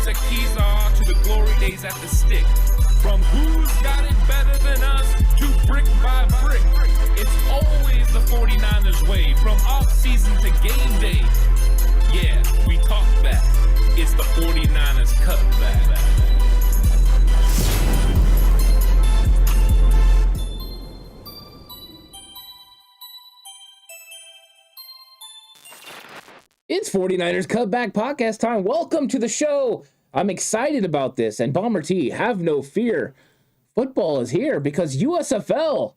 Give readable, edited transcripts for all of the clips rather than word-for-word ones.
what the keys are to the glory days at the stick. From who's got it better than us to brick by brick. It's always the 49ers way, from off-season to game day. Yeah, we talk back. It's the 49ers Cutback. It's 49ers Cutback Podcast time. Welcome to the show. I'm excited about this. And Bomber T, have no fear. Football is here because USFL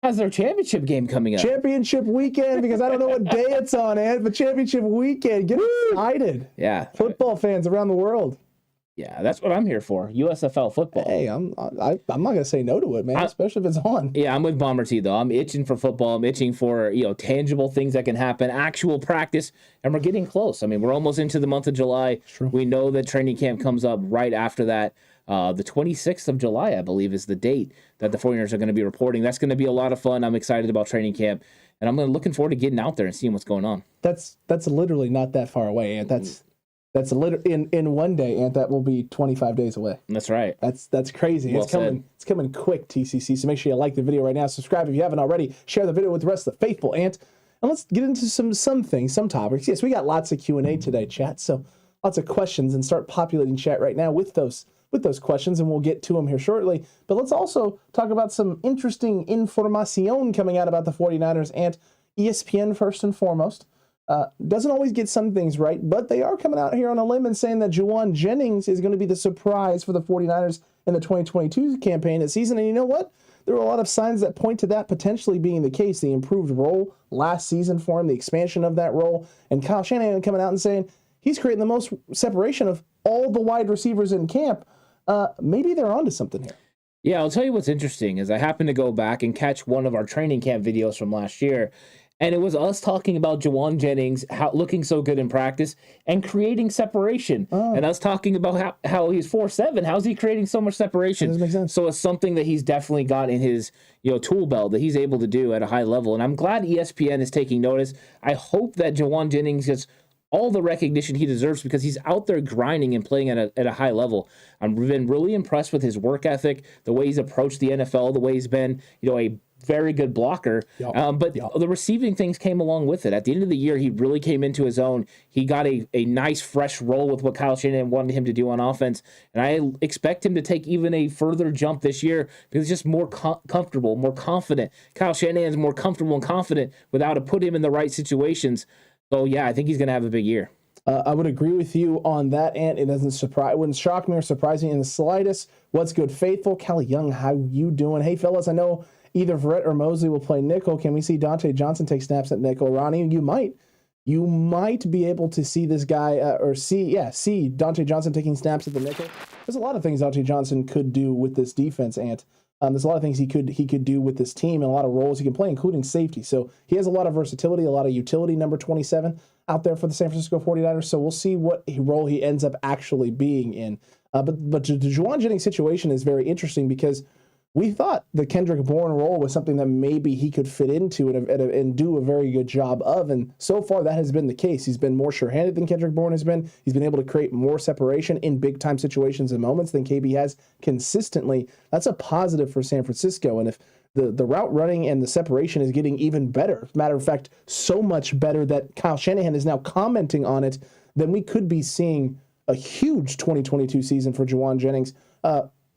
has their championship game coming up. Championship weekend, because I don't know what day it's on, Ed, but championship weekend. Get excited. Yeah. Football fans around the world. Yeah, that's what I'm here for. USFL football. Hey, I'm not going to say no to it, man, especially if it's on. Yeah, I'm with Bomber T, though. I'm itching for football. I'm itching for, tangible things that can happen, actual practice, and we're getting close. I mean, we're almost into the month of July. True. We know that training camp comes up right after that. The 26th of July, I believe, is the date that the 49ers are going to be reporting. That's going to be a lot of fun. I'm excited about training camp, and I'm looking forward to getting out there and seeing what's going on. That's literally not that far away, and that's in one day, and that will be 25 days away. That's right. That's crazy. Well It's coming quick, TCC. So make sure you like the video right now. Subscribe if you haven't already. Share the video with the rest of the faithful, Ant. And let's get into some things, some topics. Yes, we got lots of Q&A today, chat. So lots of questions, and start populating chat right now with those questions, and we'll get to them here shortly. But let's also talk about some interesting information coming out about the 49ers and ESPN first and foremost. Doesn't always get some things right, but they are coming out here on a limb and saying that Juwan Jennings is going to be the surprise for the 49ers in the 2022 campaign this season. And you know what? There are a lot of signs that point to that potentially being the case. The improved role last season for him, the expansion of that role, and Kyle Shanahan coming out and saying he's creating the most separation of all the wide receivers in camp. Maybe they're onto something here. Yeah, I'll tell you what's interesting is I happened to go back and catch one of our training camp videos from last year, and it was us talking about Juwan Jennings looking so good in practice and creating separation. And us talking about how he's 4'7". How's he creating so much separation? Doesn't make sense. So it's something that he's definitely got in his tool belt that he's able to do at a high level. And I'm glad ESPN is taking notice. I hope that Juwan Jennings gets all the recognition he deserves because he's out there grinding and playing at a high level. I've been really impressed with his work ethic, the way he's approached the NFL, the way he's been, a very good blocker. The receiving things came along with it. At the end of the year, he really came into his own. He got a nice, fresh role with what Kyle Shanahan wanted him to do on offense. And I expect him to take even a further jump this year because he's just more comfortable, more confident. Kyle Shanahan's more comfortable and confident without to put him in the right situations. So, yeah, I think he's going to have a big year. I would agree with you on that, and it wouldn't shock me or surprise me in the slightest. What's good, faithful? Callie Young, how you doing? Hey, fellas, I know either Verrett or Mosley will play nickel. Can we see Dante Johnson take snaps at nickel? Ronnie, you might be able to see this guy see Dante Johnson taking snaps at the nickel. There's a lot of things Dante Johnson could do with this defense, Ant. There's a lot of things he could do with this team and a lot of roles he can play, including safety. So he has a lot of versatility, a lot of utility, number 27 out there for the San Francisco 49ers. So we'll see what role he ends up actually being in. But the Juwan Jennings situation is very interesting because we thought the Kendrick Bourne role was something that maybe he could fit into and do a very good job of. And so far, that has been the case. He's been more sure-handed than Kendrick Bourne has been. He's been able to create more separation in big-time situations and moments than KB has consistently. That's a positive for San Francisco. And if the route running and the separation is getting even better, matter of fact, so much better that Kyle Shanahan is now commenting on it, then we could be seeing a huge 2022 season for Juwan Jennings.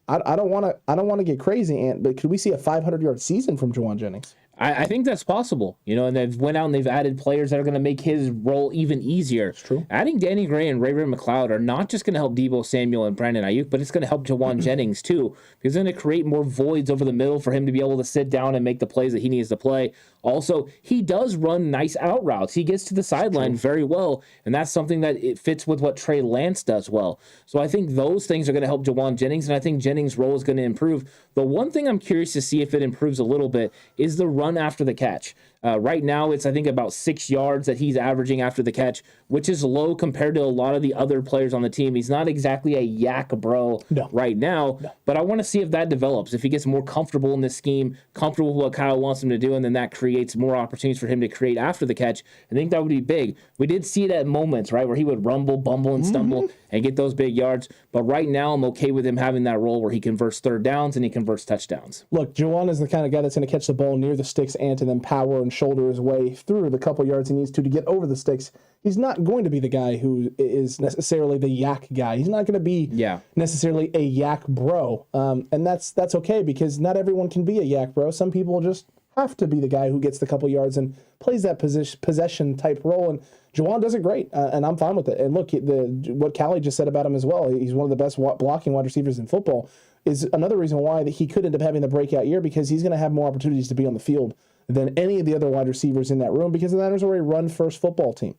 I don't want to get crazy, Ant, but could we see a 500-yard season from Juwan Jennings? I think that's possible, and they've went out and they've added players that are going to make his role even easier. It's true. Adding Danny Gray and Ray McLeod are not just going to help Deebo Samuel and Brandon Ayuk, but it's going to help Juwan Jennings too, because it's going to create more voids over the middle for him to be able to sit down and make the plays that he needs to play. Also, he does run nice out routes. He gets to the sideline very well, and that's something that it fits with what Trey Lance does well. So I think those things are going to help Juwan Jennings, and I think Jennings' role is going to improve. The one thing I'm curious to see if it improves a little bit is the run after the catch. Right now, it's, I think, about 6 yards that he's averaging after the catch, which is low compared to a lot of the other players on the team. He's not exactly a yak bro right now, but I want to see if that develops, if he gets more comfortable in this scheme, comfortable with what Kyle wants him to do, and then that creates more opportunities for him to create after the catch. I think that would be big. We did see it at moments, right, where he would rumble, bumble, and stumble. and get those big yards. But right now, I'm okay with him having that role where he converts third downs and he converts touchdowns. Look, Juwan is the kind of guy that's going to catch the ball near the sticks and then power and shoulder his way through the couple yards he needs to get over the sticks. He's not going to be the guy who is necessarily the yak guy. He's not going to be necessarily a yak bro. And that's okay, because not everyone can be a yak bro. Some people just have to be the guy who gets the couple yards and plays that possession type role. And Juwan does it great, and I'm fine with it. And look, what Callie just said about him as well, he's one of the best blocking wide receivers in football, is another reason why that he could end up having the breakout year, because he's going to have more opportunities to be on the field than any of the other wide receivers in that room, because the Niners are a run-first football team.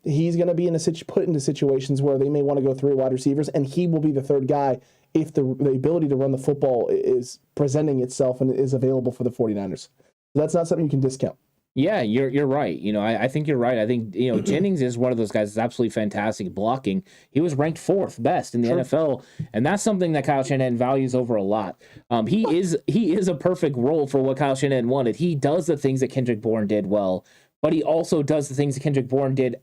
He's going to be put into situations where they may want to go 3 wide receivers, and he will be the third guy if the ability to run the football is presenting itself and is available for the 49ers. That's not something you can discount. Yeah, you're right. I think you're right. I think, Jennings is one of those guys that's absolutely fantastic blocking. He was ranked 4th best in the NFL, and that's something that Kyle Shanahan values over a lot. He is a perfect role for what Kyle Shanahan wanted. He does the things that Kendrick Bourne did well, but he also does the things that Kendrick Bourne did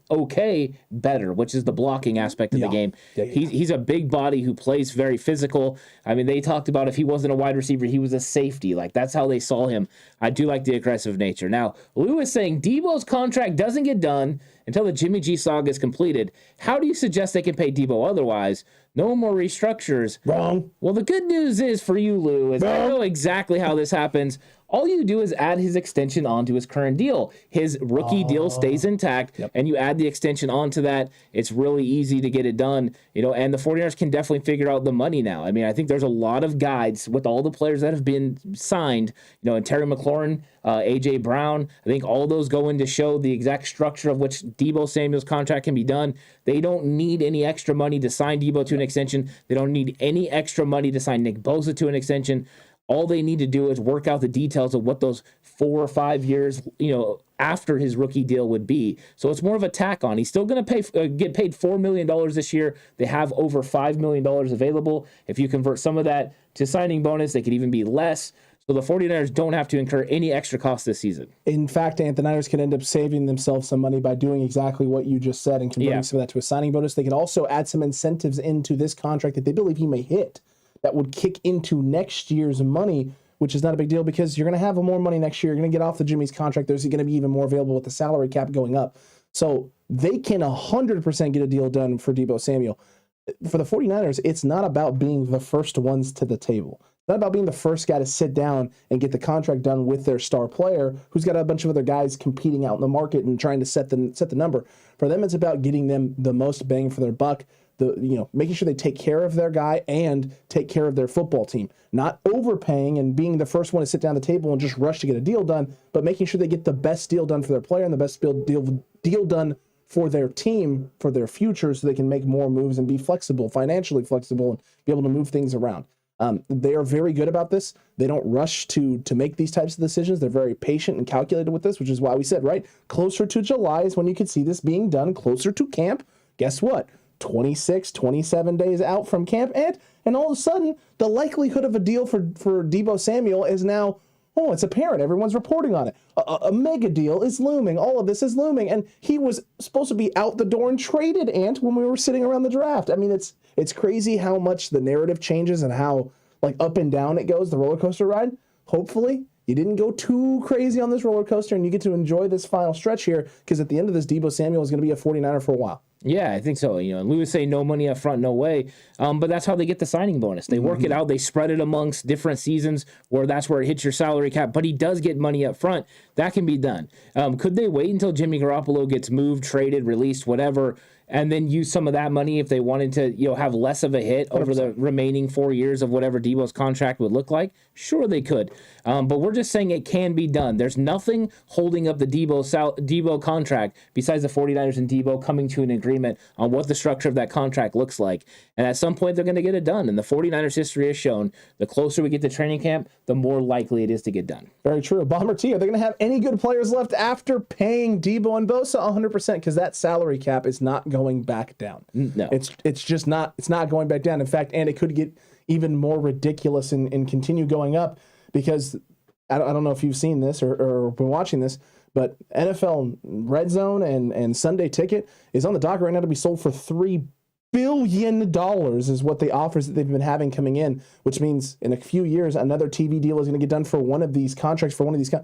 better, which is the blocking aspect of the game. Yeah. He's a big body who plays very physical. I mean, they talked about if he wasn't a wide receiver, he was a safety. Like, that's how they saw him. I do like the aggressive nature. Now, Lou is saying Deebo's contract doesn't get done until the Jimmy G saga is completed. How do you suggest they can pay Deebo otherwise? No more restructures. Wrong. Well, the good news is for you, Lou, is I know exactly how this happens. All you do is add his extension onto his current deal. His rookie deal stays intact, and you add the extension onto that. It's really easy to get it done, and the 49ers can definitely figure out the money now. I mean, I think there's a lot of guides with all the players that have been signed, and Terry McLaurin, A.J. Brown. I think all those go in to show the exact structure of which Deebo Samuel's contract can be done. They don't need any extra money to sign Deebo to an extension. They don't need any extra money to sign Nick Bosa to an extension. All they need to do is work out the details of what those 4 or 5 years, after his rookie deal would be. So it's more of a tack on. He's still going to get paid $4 million this year. They have over $5 million available. If you convert some of that to signing bonus, they could even be less. So the 49ers don't have to incur any extra costs this season. In fact, the Niners can end up saving themselves some money by doing exactly what you just said and converting some of that to a signing bonus. They can also add some incentives into this contract that they believe he may hit that would kick into next year's money, which is not a big deal because you're going to have more money next year. You're going to get off the Jimmy's contract. There's going to be even more available with the salary cap going up. So they can 100% get a deal done for Deebo Samuel. For the 49ers, it's not about being the first ones to the table. It's not about being the first guy to sit down and get the contract done with their star player who's got a bunch of other guys competing out in the market and trying to set the number. For them, it's about getting them the most bang for their buck. Making sure they take care of their guy and take care of their football team. Not overpaying and being the first one to sit down at the table and just rush to get a deal done, but making sure they get the best deal done for their player and the best deal done for their team, for their future, so they can make more moves and be flexible, financially flexible, and be able to move things around. They are very good about this. They don't rush to make these types of decisions. They're very patient and calculated with this, which is why we said, right, closer to July is when you could see this being done, closer to camp. Guess what? 26, 27 days out from camp, and all of a sudden, the likelihood of a deal for Deebo Samuel is now, it's apparent. Everyone's reporting on it. A mega deal is looming. All of this is looming. And he was supposed to be out the door and traded, when we were sitting around the draft. I mean, it's crazy how much the narrative changes and how up and down it goes, the roller coaster ride. Hopefully, you didn't go too crazy on this roller coaster, and you get to enjoy this final stretch here, because at the end of this, Deebo Samuel is going to be a 49er for a while. Yeah, I think so. And we would say no money up front, no way. But that's how they get the signing bonus. They work it out. They spread it amongst different seasons where that's where it hits your salary cap. But he does get money up front. That can be done. Could they wait until Jimmy Garoppolo gets moved, traded, released, whatever, and then use some of that money if they wanted to, have less of a hit over 100%. The remaining 4 years of whatever Deebo's contract would look like? Sure, they could. But we're just saying it can be done. There's nothing holding up the Deebo contract besides the 49ers and Deebo coming to an agreement on what the structure of that contract looks like. And at some point, they're going to get it done. And the 49ers history has shown the closer we get to training camp, the more likely it is to get done. Very true. Bomber T, are they going to have any good players left after paying Deebo and Bosa? 100%, because that salary cap is not going back down. No. It's just not, it's not going back down. In fact, and it could get even more ridiculous and continue going up, because I don't know if you've seen this or been watching this, but NFL Red Zone and Sunday Ticket is on the docket right now to be sold for $3 billion is what the offers that they've been having coming in, which means in a few years, another TV deal is going to get done for one of these contracts, for one of these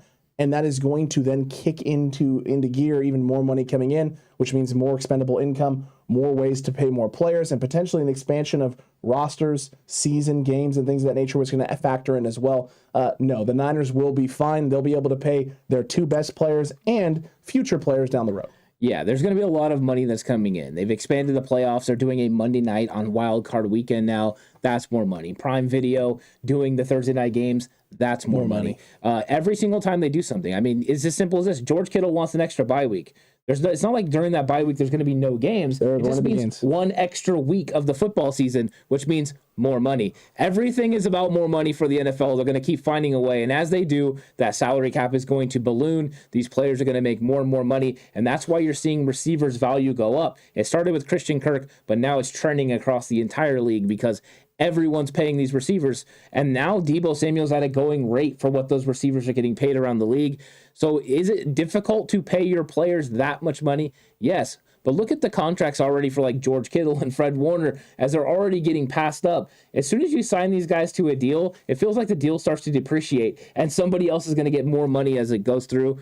and that is going to then kick into gear, even more money coming in, which means more expendable income, more ways to pay more players, and potentially an expansion of rosters, season games, and things of that nature, which is going to factor in as well. No, the Niners will be fine. They'll be able to pay their two best players and future players down the road. Yeah, there's going to be a lot of money that's coming in. They've expanded the playoffs. They're doing a Monday night on Wild Card Weekend now. That's more money. Prime Video doing the Thursday night games. That's more money. Every single time they do something. I mean, it's as simple as this. George Kittle wants an extra bye week. It's not like during that bye week there's going to be no games. It just means one extra week of the football season, which means more money. Everything is about more money for the NFL. They're going to keep finding a way. And as they do, that salary cap is going to balloon. These players are going to make more and more money. And that's why you're seeing receivers' value go up. It started with Christian Kirk, but now it's trending across the entire league because everyone's paying these receivers. And now Deebo Samuel's at a going rate for what those receivers are getting paid around the league. So is it difficult to pay your players that much money? Yes. But look at the contracts already for like George Kittle and Fred Warner as they're already getting passed up. As soon as you sign these guys to a deal, it feels like the deal starts to depreciate and somebody else is going to get more money as it goes through.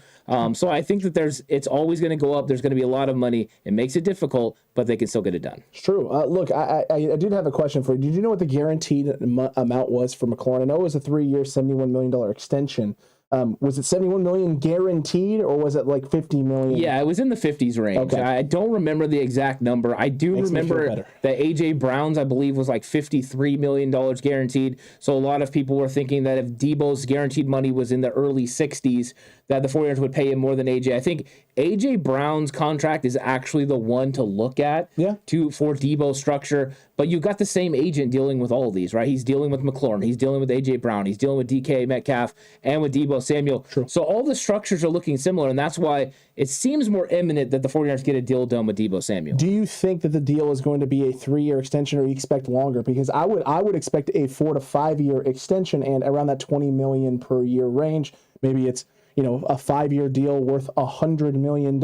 So I think that it's always going to go up. There's going to be a lot of money. It makes it difficult, but they can still get it done. It's true. Look, I did have a question for you. Did you know what the guaranteed amount was for McLaurin? I know it was a 3-year, $71 million extension. Was it 71 million guaranteed, or was it like 50 million? Yeah, it was in the 50s range. Okay. I don't remember the exact number. I do remember that AJ Brown's, I believe, was like $53 million guaranteed. So a lot of people were thinking that if Deebo's guaranteed money was in the early 60s, that the 49ers would pay him more than AJ. I think AJ Brown's contract is actually the one to look at for Deebo's structure. But you've got the same agent dealing with all of these, right? He's dealing with McLaurin. He's dealing with AJ Brown. He's dealing with DK Metcalf and with Deebo Samuel. True. So all the structures are looking similar, and that's why it seems more imminent that the 49ers get a deal done with Deebo Samuel. Do you think that the deal is going to be a 3-year extension, or you expect longer? Because I would expect a 4 to 5 year extension and around that $20 million per year range. Maybe it's a 5-year deal worth $100 million,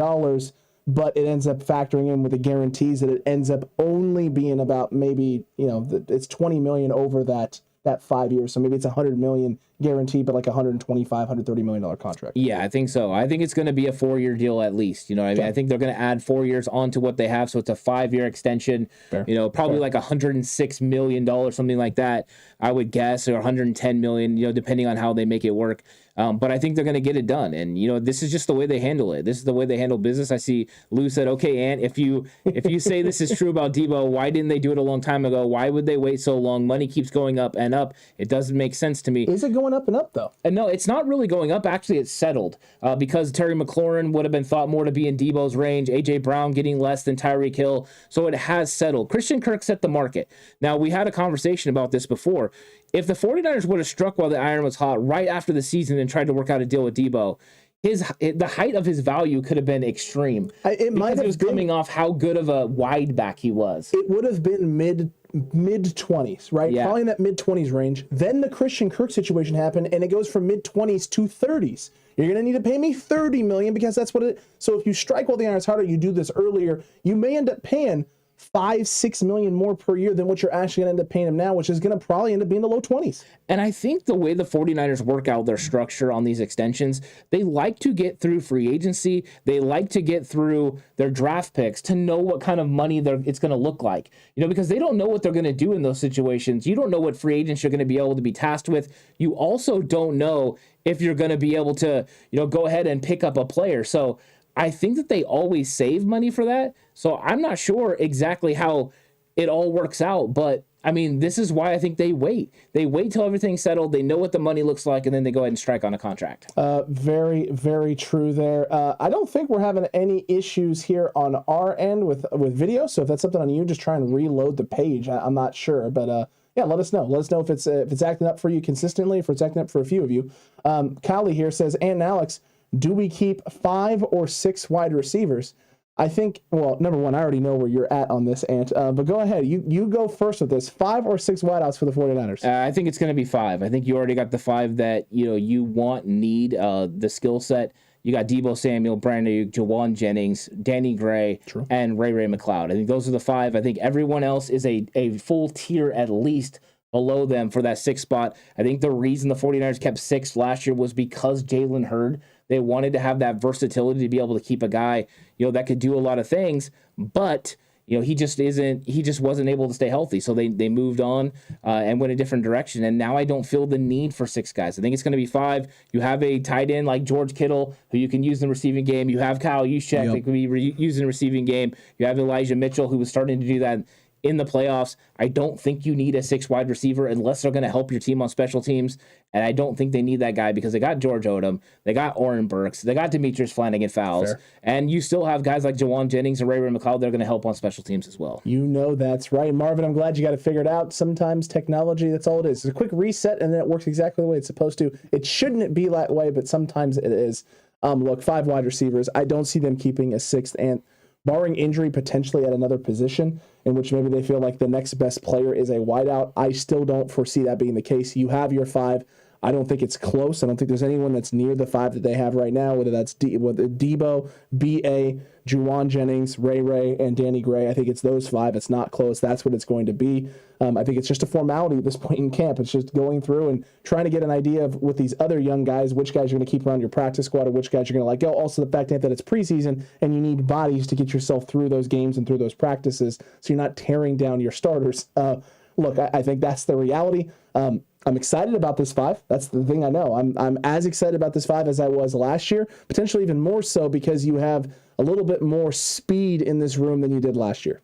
but it ends up factoring in with the guarantees that it ends up only being about maybe, it's $20 million over that 5 years. So maybe it's $100 million guaranteed, but like $130 million contract. Yeah, I think so. I think it's going to be a 4-year deal at least. I think they're going to add 4 years onto what they have. So it's a 5-year extension, Fair. Probably like $106 million, something like that, I would guess, or $110 million, depending on how they make it work. But I think they're going to get it done. And, this is just the way they handle it. This is the way they handle business. I see Lou said, okay, Ant, if you say this is true about Deebo, why didn't they do it a long time ago? Why would they wait so long? Money keeps going up and up. It doesn't make sense to me. Is it going up and up, though? And no, it's not really going up. Actually, it's settled because Terry McLaurin would have been thought more to be in Deebo's range. A.J. Brown getting less than Tyreek Hill. So it has settled. Christian Kirk set the market. Now, we had a conversation about this before. If the 49ers would have struck while the iron was hot right after the season and tried to work out a deal with Deebo, the height of his value could have been extreme. It was coming off how good of a wide back he was. It would have been mid-20s, right? Yeah. Probably in that mid-20s range. Then the Christian Kirk situation happened, and it goes from mid-20s to 30s. You're going to need to pay me $30 million because that's what it... So if you strike while the iron's harder, you do this earlier, you may end up paying $5-6 million more per year than what you're actually going to end up paying him now, which is going to probably end up being the low 20s. And I think the way the 49ers work out their structure on these extensions, they like to get through free agency. They like to get through their draft picks to know what kind of money it's going to look like. Because they don't know what they're going to do in those situations. You don't know what free agents you're going to be able to be tasked with. You also don't know if you're going to be able to, go ahead and pick up a player. So I think that they always save money for that. So I'm not sure exactly how it all works out. But, this is why I think they wait. They wait till everything's settled. They know what the money looks like, and then they go ahead and strike on a contract. Very, very true there. I don't think we're having any issues here on our end with video. So if that's something on you, just try and reload the page. I'm not sure. But, yeah, let us know. Let us know if it's acting up for you consistently, if it's acting up for a few of you. Callie here says, and Alex, do we keep 5 or 6 wide receivers? I think, well, number one, I already know where you're at on this, Ant. But go ahead. You go first with this. 5 or 6 wideouts for the 49ers? I think it's going to be 5. I think you already got the 5 that you want, need, the skill set. you got Deebo Samuel, Brandon Ayuk, Juwan Jennings, Danny Gray, and Ray McCloud. I think those are the 5. I think everyone else is a full tier at least below them for that 6th spot. I think the reason the 49ers kept 6th last year was because Jalen Hurd. They wanted to have that versatility to be able to keep a guy, that could do a lot of things, but he just wasn't able to stay healthy. So they moved on and went a different direction. And now I don't feel the need for 6 guys. I think it's going to be 5. You have a tight end like George Kittle, who you can use in the receiving game. You have Kyle Juszczyk that can be used in the receiving game. You have Elijah Mitchell, who was starting to do that in the playoffs. I don't think you need a 6 wide receiver unless they're going to help your team on special teams. And I don't think they need that guy because they got George Odom, they got Oren Burks, they got Demetrius Flanagan-Fowles, and you still have guys like Juwan Jennings and Ray McCloud that are going to help on special teams as well. That's right. Marvin, I'm glad you got it figured out. Sometimes technology, that's all it is. It's a quick reset, and then it works exactly the way it's supposed to. It shouldn't be that way, but sometimes it is. Look, 5 wide receivers. I don't see them keeping a 6th, and barring injury potentially at another position in which maybe they feel like the next best player is a wideout, I still don't foresee that being the case. You have your 5. I don't think it's close. I don't think there's anyone that's near the 5 that they have right now, whether that's Deebo, B.A., Juwan Jennings, Ray, and Danny Gray. I think it's those 5. It's not close. That's what it's going to be. I think it's just a formality at this point in camp. It's just going through and trying to get an idea of, with these other young guys, which guys you're going to keep around your practice squad or which guys you're going to let go. Also, the fact that it's preseason and you need bodies to get yourself through those games and through those practices so you're not tearing down your starters. Look, I think that's the reality. I'm excited about this 5. That's the thing I know. I'm as excited about this 5 as I was last year, potentially even more so because you have a little bit more speed in this room than you did last year.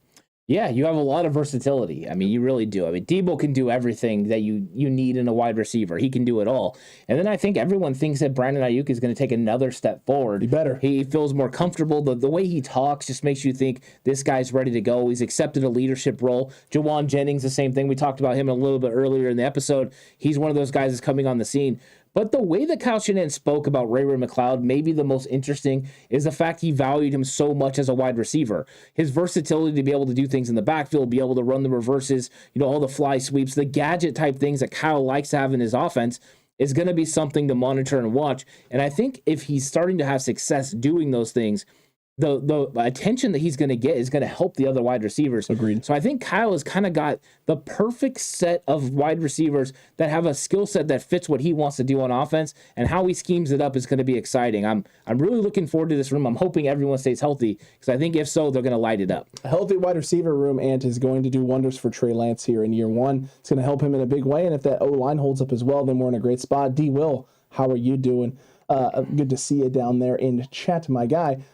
Yeah, you have a lot of versatility. I mean, you really do. I mean, Deebo can do everything that you need in a wide receiver. He can do it all. And then I think everyone thinks that Brandon Ayuk is going to take another step forward. He better. He feels more comfortable. The way he talks just makes you think this guy's ready to go. He's accepted a leadership role. Juwan Jennings, the same thing. We talked about him a little bit earlier in the episode. He's one of those guys that's coming on the scene. But the way that Kyle Shanahan spoke about Ray McCloud, maybe the most interesting, is the fact he valued him so much as a wide receiver. His versatility to be able to do things in the backfield, be able to run the reverses, all the fly sweeps, the gadget type things that Kyle likes to have in his offense is going to be something to monitor and watch. And I think if he's starting to have success doing those things, the attention that he's going to get is going to help the other wide receivers. Agreed. So I think Kyle has kind of got the perfect set of wide receivers that have a skill set that fits what he wants to do on offense, and how he schemes it up is going to be exciting. I'm really looking forward to this room. I'm hoping everyone stays healthy because I think if so, they're going to light it up. A healthy wide receiver room, Ant, is going to do wonders for Trey Lance here in year 1. It's going to help him in a big way, and if that O-line holds up as well, then we're in a great spot. D. Will, how are you doing? Good to see you down there in chat, my guy.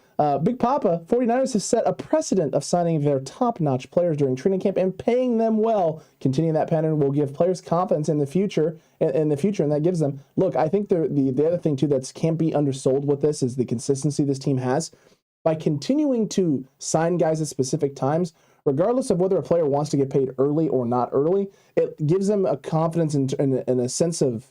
Big Papa, 49ers have set a precedent of signing their top-notch players during training camp and paying them well. Continuing that pattern will give players confidence in the future, and that gives them... Look, I think the other thing, too, that can't be undersold with this is the consistency this team has. By continuing to sign guys at specific times, regardless of whether a player wants to get paid early or not early, it gives them a confidence and a sense of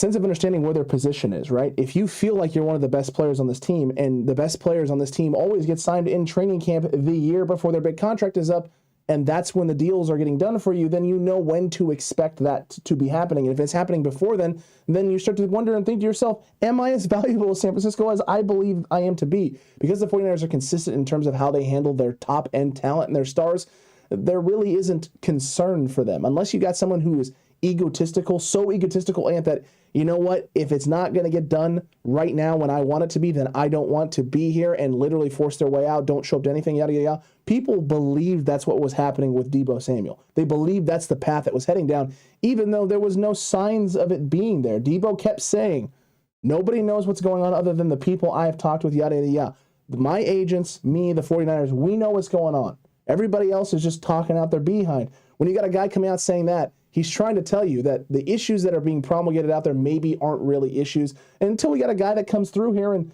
understanding where their position is, right? If you feel like you're one of the best players on this team, and the best players on this team always get signed in training camp the year before their big contract is up, and that's when the deals are getting done for you, then you know when to expect that to be happening. And if it's happening before then you start to wonder and think to yourself, am I as valuable as San Francisco as I believe I am to be? Because the 49ers are consistent in terms of how they handle their top-end talent and their stars, there really isn't concern for them. Unless you got someone who is so egotistical, Ant, that, you know what, if it's not going to get done right now when I want it to be, then I don't want to be here, and literally force their way out, don't show up to anything, yada, yada, yada. People believed that's what was happening with Deebo Samuel. They believed that's the path that was heading down, even though there was no signs of it being there. Deebo kept saying, nobody knows what's going on other than the people I have talked with, yada, yada, yada. My agents, me, the 49ers, we know what's going on. Everybody else is just talking out their behind. When you got a guy coming out saying that, he's trying to tell you that the issues that are being promulgated out there maybe aren't really issues. And until we got a guy that comes through here and,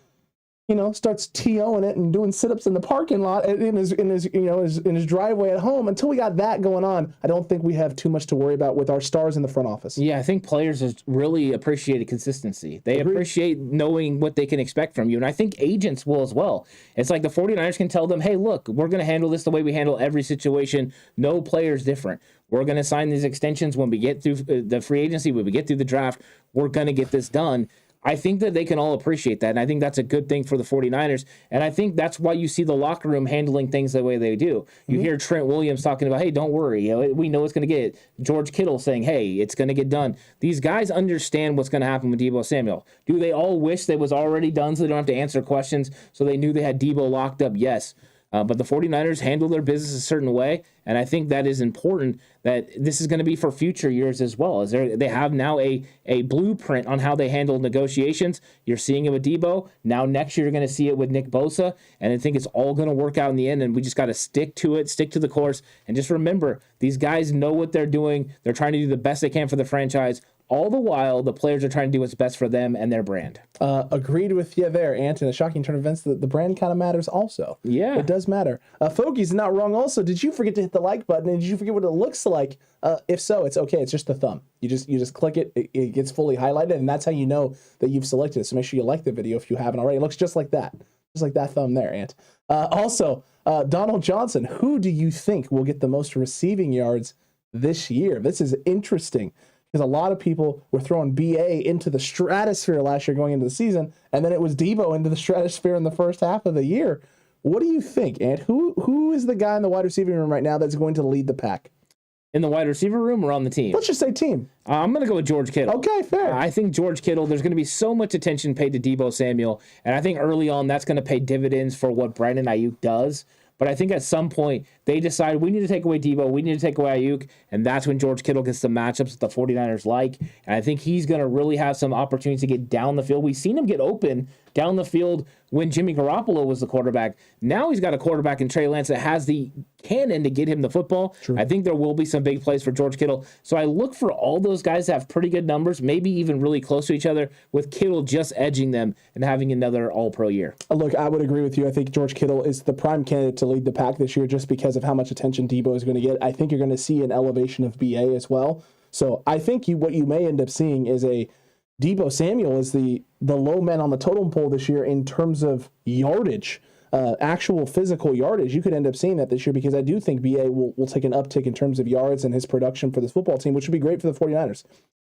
starts TOing it and doing sit-ups in the parking lot in his driveway at home, until we got that going on, I don't think we have too much to worry about with our stars in the front office. Yeah, I think players have really appreciated consistency. They appreciate knowing what they can expect from you, and I think agents will as well. It's like the 49ers can tell them, hey, look, we're going to handle this the way we handle every situation. No player's different. We're going to sign these extensions when we get through the free agency, when we get through the draft. We're going to get this done. I think that they can all appreciate that, and I think that's a good thing for the 49ers, and I think that's why you see the locker room handling things the way they do. You hear Trent Williams talking about, hey, don't worry, we know it's going to get. George Kittle saying, hey, it's going to get done. These guys understand what's going to happen with Deebo Samuel. Do they all wish they was already done so they don't have to answer questions, so they knew they had Deebo locked up? Yes. But the 49ers handle their business a certain way, and I think that is important, that this is going to be for future years as well. As they have now a blueprint on how they handle negotiations. You're seeing it with Deebo. Now next year you're going to see it with Nick Bosa, and I think it's all going to work out in the end, and we just got to stick to it, stick to the course, and just remember, these guys know what they're doing. They're trying to do the best they can for the franchise. All the while, the players are trying to do what's best for them and their brand. Agreed with you there, Ant. In a shocking turn of events, the brand kind of matters also. Yeah. It does matter. Fogey's not wrong also. Did you forget to hit the like button? And did you forget what it looks like? If so, it's okay. It's just the thumb. You just click it. It gets fully highlighted, and that's how you know that you've selected it. So make sure you like the video if you haven't already. It looks just like that. Just like that thumb there, Ant. Also, Donald Johnson, who do you think will get the most receiving yards this year? This is interesting, because a lot of people were throwing BA into the stratosphere last year going into the season, and then it was Deebo into the stratosphere in the first half of the year. What do you think, Ant? Who is the guy in the wide receiving room right now that's going to lead the pack? In the wide receiver room or on the team? Let's just say team. I'm going to go with George Kittle. Okay, fair. I think George Kittle, there's going to be so much attention paid to Deebo Samuel, and I think early on that's going to pay dividends for what Brandon Ayuk does. But I think at some point they decide we need to take away Deebo, we need to take away Ayuk, and that's when George Kittle gets the matchups that the 49ers like. And I think he's going to really have some opportunities to get down the field. We've seen him get open down the field when Jimmy Garoppolo was the quarterback. Now he's got a quarterback in Trey Lance that has the cannon to get him the football. True. I think there will be some big plays for George Kittle. So I look for all those guys to have pretty good numbers, maybe even really close to each other, with Kittle just edging them and having another all-pro year. Look, I would agree with you. I think George Kittle is the prime candidate to lead the pack this year just because of how much attention Deebo is going to get. I think you're going to see an elevation of BA as well. So I think what you may end up seeing is a Deebo Samuel is the low man on the totem pole this year in terms of yardage, actual physical yardage. You could end up seeing that this year, because I do think BA will take an uptick in terms of yards and his production for this football team, which would be great for the 49ers.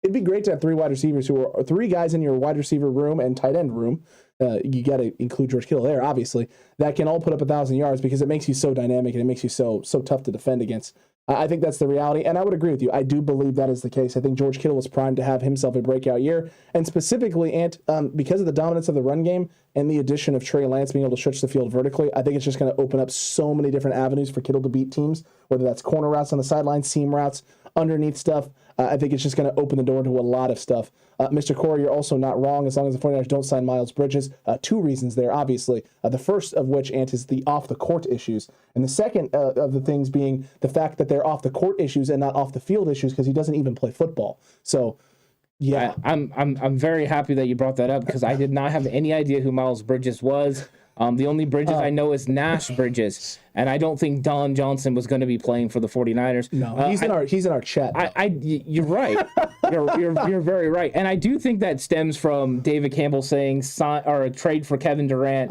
It'd be great to have three wide receivers three guys in your wide receiver room and tight end room. You got to include George Kittle there, obviously, that can all put up 1,000 yards, because it makes you so dynamic and it makes you so tough to defend against. I think that's the reality, and I would agree with you. I do believe that is the case. I think George Kittle is primed to have himself a breakout year, and specifically, Ant, because of the dominance of the run game and the addition of Trey Lance being able to stretch the field vertically, I think it's just going to open up so many different avenues for Kittle to beat teams, whether that's corner routes on the sideline, seam routes, underneath stuff. I think it's just going to open the door to a lot of stuff. Mr. Corey, you're also not wrong as long as the 49ers don't sign Miles Bridges. Two reasons there, obviously. The first of which, Ant, is the off-the-court issues. And the second of the things being the fact that they're off-the-court issues and not off-the-field issues, because he doesn't even play football. So, yeah. I'm very happy that you brought that up, because I did not have any idea who Miles Bridges was. The only Bridges I know is Nash Bridges, and I don't think Don Johnson was going to be playing for the 49ers. No, he's in our chat. You're right. You're very right, and I do think that stems from David Campbell saying or trade for Kevin Durant,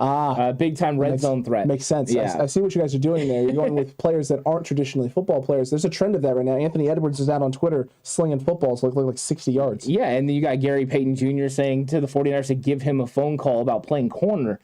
big time red zone threat. Makes sense. Yeah. I see what you guys are doing there. You're going with players that aren't traditionally football players. There's a trend of that right now. Anthony Edwards is out on Twitter slinging footballs like 60 yards. Yeah, and then you got Gary Payton Jr. saying to the 49ers to give him a phone call about playing corner.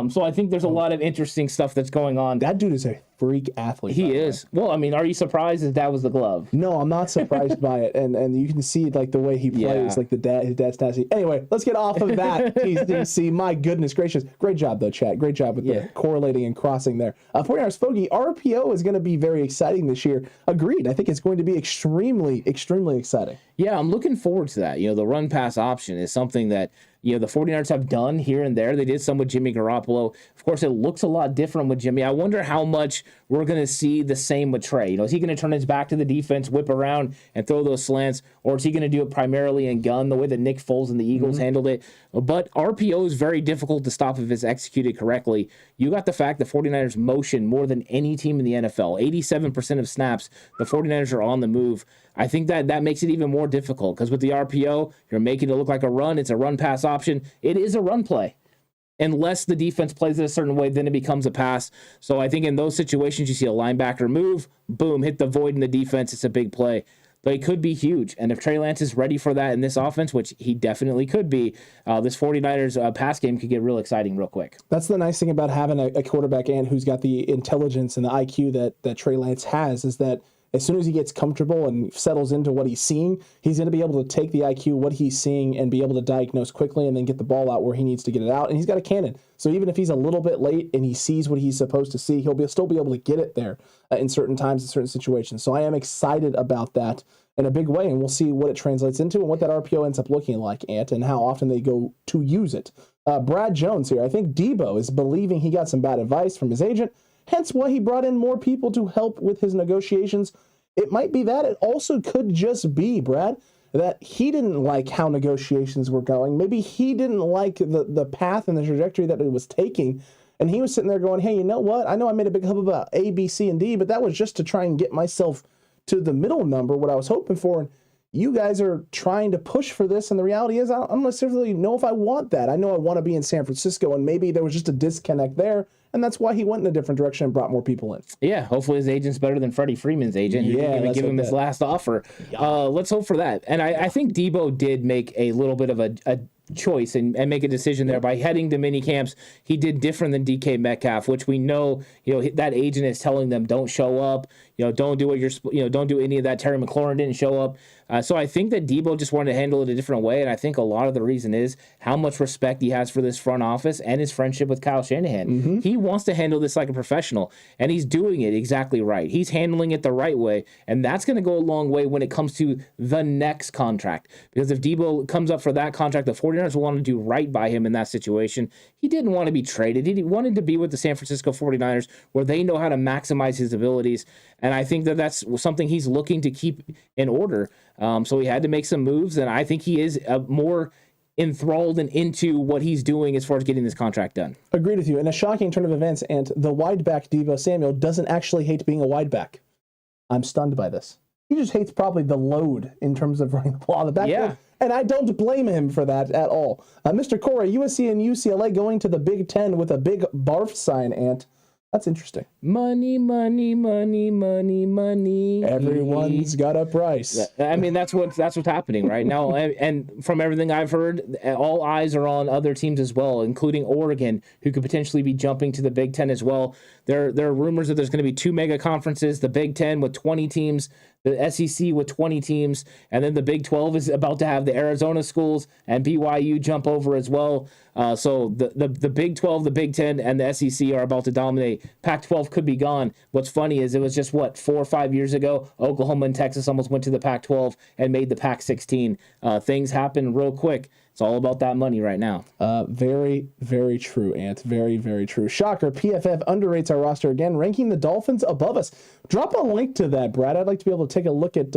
So I think there's a lot of interesting stuff that's going on. That dude is a freak athlete. He is. Well, I mean, are you surprised that was the glove? No, I'm not surprised by it. And you can see like the way he plays, like his dad's nasty. Anyway, let's get off of that. TDC, my goodness gracious. Great job though, chat. Great job with the correlating and crossing there. 49ers Fogey, RPO is going to be very exciting this year. Agreed. I think it's going to be extremely, extremely exciting. Yeah, I'm looking forward to that. The run pass option is something that the 49ers have done here and there. They did some with Jimmy Garoppolo. Of course, it looks a lot different with Jimmy. I wonder how much we're going to see the same with Trey. Is he going to turn his back to the defense, whip around, and throw those slants, or is he going to do it primarily in gun, the way that Nick Foles and the Eagles handled it? But RPO is very difficult to stop if it's executed correctly. You got the fact the 49ers motion more than any team in the NFL. 87% of snaps, the 49ers are on the move. I think that makes it even more difficult, because with the RPO, you're making it look like a run. It's a run-pass option. It is a run play. Unless the defense plays it a certain way, then it becomes a pass. So I think in those situations, you see a linebacker move, boom, hit the void in the defense. It's a big play. but it could be huge. And if Trey Lance is ready for that in this offense, which he definitely could be, this 49ers pass game could get real exciting real quick. That's the nice thing about having a quarterback and who's got the intelligence and the IQ that Trey Lance has, is that as soon as he gets comfortable and settles into what he's seeing, he's going to be able to take the IQ, what he's seeing, and be able to diagnose quickly and then get the ball out where he needs to get it out. And he's got a cannon. So even if he's a little bit late and he sees what he's supposed to see, he'll still be able to get it there in certain times, in certain situations. So I am excited about that in a big way, and we'll see what it translates into and what that RPO ends up looking like, Ant, and how often they go to use it. Brad Jones here. I think Deebo is believing he got some bad advice from his agent, hence why he brought in more people to help with his negotiations. It might be that. It also could just be, Brad, that he didn't like how negotiations were going. Maybe he didn't like the path and the trajectory that it was taking. And he was sitting there going, hey, you know what? I know I made a big hub about A, B, C, and D, but that was just to try and get myself to the middle number, what I was hoping for. And you guys are trying to push for this. And the reality is, I don't necessarily know if I want that. I know I want to be in San Francisco, and maybe there was just a disconnect there. And that's why he went in a different direction and brought more people in. Yeah, hopefully his agent's better than Freddie Freeman's agent. Who didn't even give him his last offer. Yeah. Let's hope for that. And I think Deebo did make a little bit of a choice and make a decision there by heading to mini camps. He did different than DK Metcalf, which we know, that agent is telling them don't show up, don't do what don't do any of that. Terry McLaurin didn't show up. So I think that Deebo just wanted to handle it a different way. And I think a lot of the reason is how much respect he has for this front office and his friendship with Kyle Shanahan. Mm-hmm. He wants to handle this like a professional, and he's doing it exactly right. He's handling it the right way. And that's going to go a long way when it comes to the next contract. Because if Deebo comes up for that contract, the 49ers will want to do right by him in that situation. He didn't want to be traded. He wanted to be with the San Francisco 49ers where they know how to maximize his abilities. And I think that that's something he's looking to keep in order. So he had to make some moves, and I think he is more enthralled and into what he's doing as far as getting this contract done. Agreed with you. In a shocking turn of events, and the wide back Deebo Samuel doesn't actually hate being a wide back. I'm stunned by this. He just hates probably the load in terms of running the ball on the back. Yeah. And I don't blame him for that at all. Mr. Corey, USC and UCLA going to the Big Ten with a big barf sign, Ant. That's interesting. Money, money, money, money, money. Everyone's got a price. I mean, that's what's happening right now. And from everything I've heard, all eyes are on other teams as well, including Oregon, who could potentially be jumping to the Big Ten as well. There are rumors that there's going to be 2 mega conferences, the Big Ten with 20 teams, the SEC with 20 teams, and then the Big 12 is about to have the Arizona schools and BYU jump over as well. So the Big 12, the Big 10, and the SEC are about to dominate. Pac-12 could be gone. What's funny is it was just, 4 or 5 years ago, Oklahoma and Texas almost went to the Pac-12 and made the Pac-16. Things happen real quick. It's all about that money right now. Very, very true, Ant. Very, very true. Shocker, PFF underrates our roster again, ranking the Dolphins above us. Drop a link to that, Brad. I'd like to be able to take a look at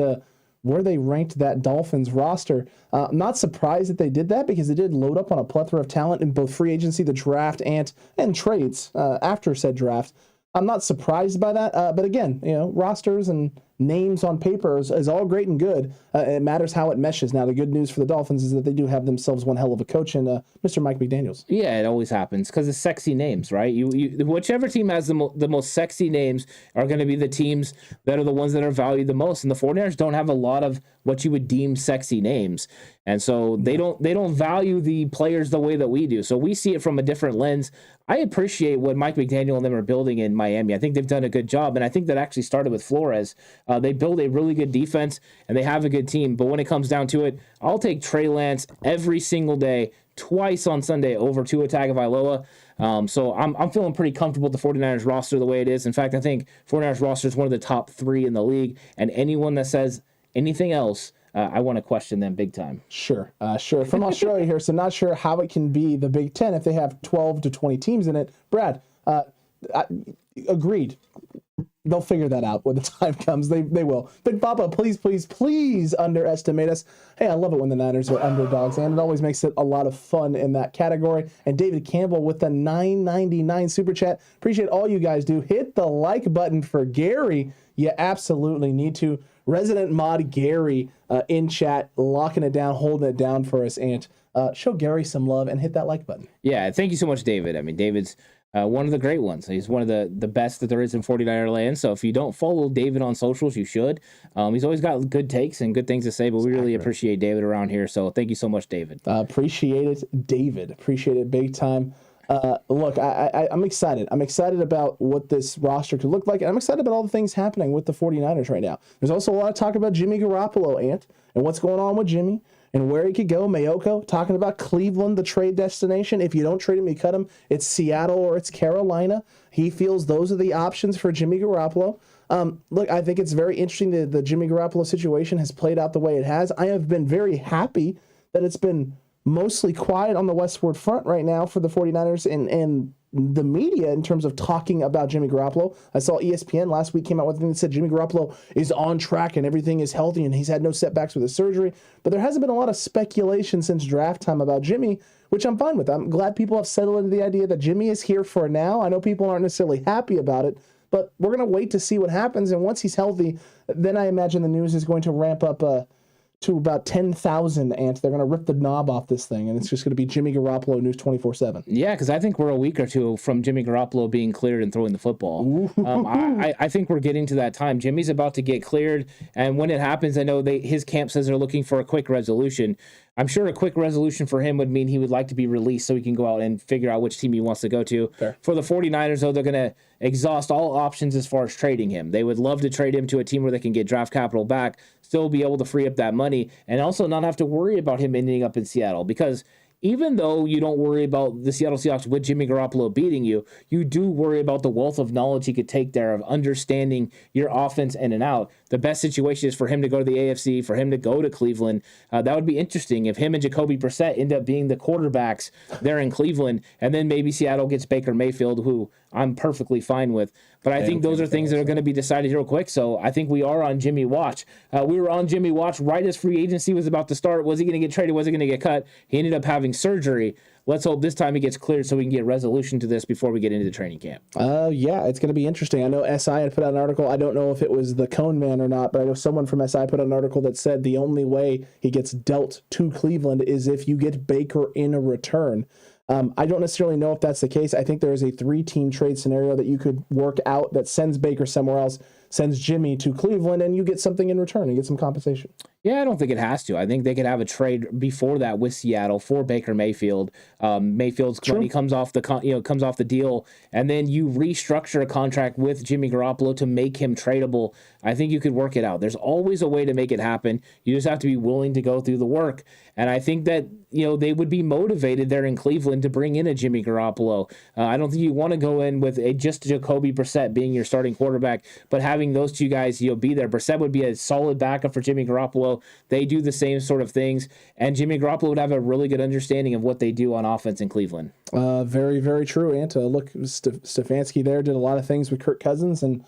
where they ranked that Dolphins roster. I'm not surprised that they did that because they did load up on a plethora of talent in both free agency, the draft, and trades after said draft. I'm not surprised by that. But again, rosters and names on paper is all great and good. It matters how it meshes. Now, the good news for the Dolphins is that they do have themselves one hell of a coach in Mr. Mike McDaniels. Yeah, it always happens because it's sexy names, right? You whichever team has the most sexy names are going to be the teams that are the ones that are valued the most. And the 49ers don't have a lot of what you would deem sexy names. And so they don't value the players the way that we do. So we see it from a different lens. I appreciate what Mike McDaniel and them are building in Miami. I think they've done a good job. And I think that actually started with Flores. They build a really good defense and they have a good team. But when it comes down to it, I'll take Trey Lance every single day, twice on Sunday over Tua Tagovailoa. So I'm feeling pretty comfortable with the 49ers roster the way it is. In fact, I think 49ers roster is one of the top 3 in the league. And anyone that says anything else, I want to question them big time. Sure. From Australia here, so not sure how it can be the Big Ten if they have 12 to 20 teams in it. Brad, agreed. They'll figure that out when the time comes. They will. Big Papa, please underestimate us. Hey, I love it when the Niners are underdogs, and it always makes it a lot of fun in that category. And David Campbell with the $9.99 super chat. Appreciate all you guys do. Hit the like button for Gary. You absolutely need to. Resident mod Gary in chat, locking it down, holding it down for us. And show Gary some love and hit that like button. Yeah, thank you so much, David. I mean, David's one of the great ones. He's one of the best that there is in 49er land. So if you don't follow David on socials, you should. He's always got good takes and good things to say, but we really appreciate David around here. So thank you so much, David. Appreciate it, David. Appreciate it big time. Look, I'm excited. I'm excited about what this roster could look like, and I'm excited about all the things happening with the 49ers right now. There's also a lot of talk about Jimmy Garoppolo, Ant, and what's going on with Jimmy and where he could go. Mayoko talking about Cleveland, the trade destination. If you don't trade him, you cut him. It's Seattle or it's Carolina. He feels those are the options for Jimmy Garoppolo. Look, I think it's very interesting that the Jimmy Garoppolo situation has played out the way it has. I have been very happy that it's been mostly quiet on the westward front right now for the 49ers and the media in terms of talking about Jimmy Garoppolo. I saw ESPN last week came out with a thing that said Jimmy Garoppolo is on track and everything is healthy and he's had no setbacks with his surgery. But there hasn't been a lot of speculation since draft time about Jimmy, which I'm fine with. I'm glad people have settled into the idea that Jimmy is here for now. I know people aren't necessarily happy about it, but we're going to wait to see what happens. And once he's healthy, then I imagine the news is going to ramp up to about 10,000, and they're going to rip the knob off this thing, and it's just going to be Jimmy Garoppolo news 24/7. Yeah, because I think we're a week or two from Jimmy Garoppolo being cleared and throwing the football. I think we're getting to that time. Jimmy's about to get cleared, and when it happens, I know his camp says they're looking for a quick resolution. I'm sure a quick resolution for him would mean he would like to be released so he can go out and figure out which team he wants to go to. Fair. For the 49ers, though, they're going to exhaust all options as far as trading him. They would love to trade him to a team where they can get draft capital back, still be able to free up that money, and also not have to worry about him ending up in Seattle. Because even though you don't worry about the Seattle Seahawks with Jimmy Garoppolo beating you, you do worry about the wealth of knowledge he could take there of understanding your offense in and out. The best situation is for him to go to the AFC, for him to go to Cleveland. That would be interesting if him and Jacoby Brissett end up being the quarterbacks there in Cleveland, and then maybe Seattle gets Baker Mayfield, who I'm perfectly fine with. But I think those are things that are going to be decided real quick. So I think we are on Jimmy watch. We were on Jimmy watch right as free agency was about to start. Was he going to get traded? Was he going to get cut? He ended up having surgery. Let's hope this time he gets cleared so we can get resolution to this before we get into the training camp. Yeah, it's going to be interesting. I know SI had put out an article. I don't know if it was the Cone Man or not, but I know someone from SI put out an article that said the only way he gets dealt to Cleveland is if you get Baker in a return. I don't necessarily know if that's the case. I think there is a 3-team trade scenario that you could work out that sends Baker somewhere else, sends Jimmy to Cleveland, and you get something in return and get some compensation. Yeah, I don't think it has to. I think they could have a trade before that with Seattle for Baker Mayfield. Mayfield's money comes off the deal, and then you restructure a contract with Jimmy Garoppolo to make him tradable. I think you could work it out. There's always a way to make it happen. You just have to be willing to go through the work. And I think that they would be motivated there in Cleveland to bring in a Jimmy Garoppolo. I don't think you want to go in with just Jacoby Brissett being your starting quarterback, but having those two guys be there. Brissett would be a solid backup for Jimmy Garoppolo. They do the same sort of things, and Jimmy Garoppolo would have a really good understanding of what they do on offense in Cleveland. Very, very true, Ant. Look, Stefanski there did a lot of things with Kirk Cousins, and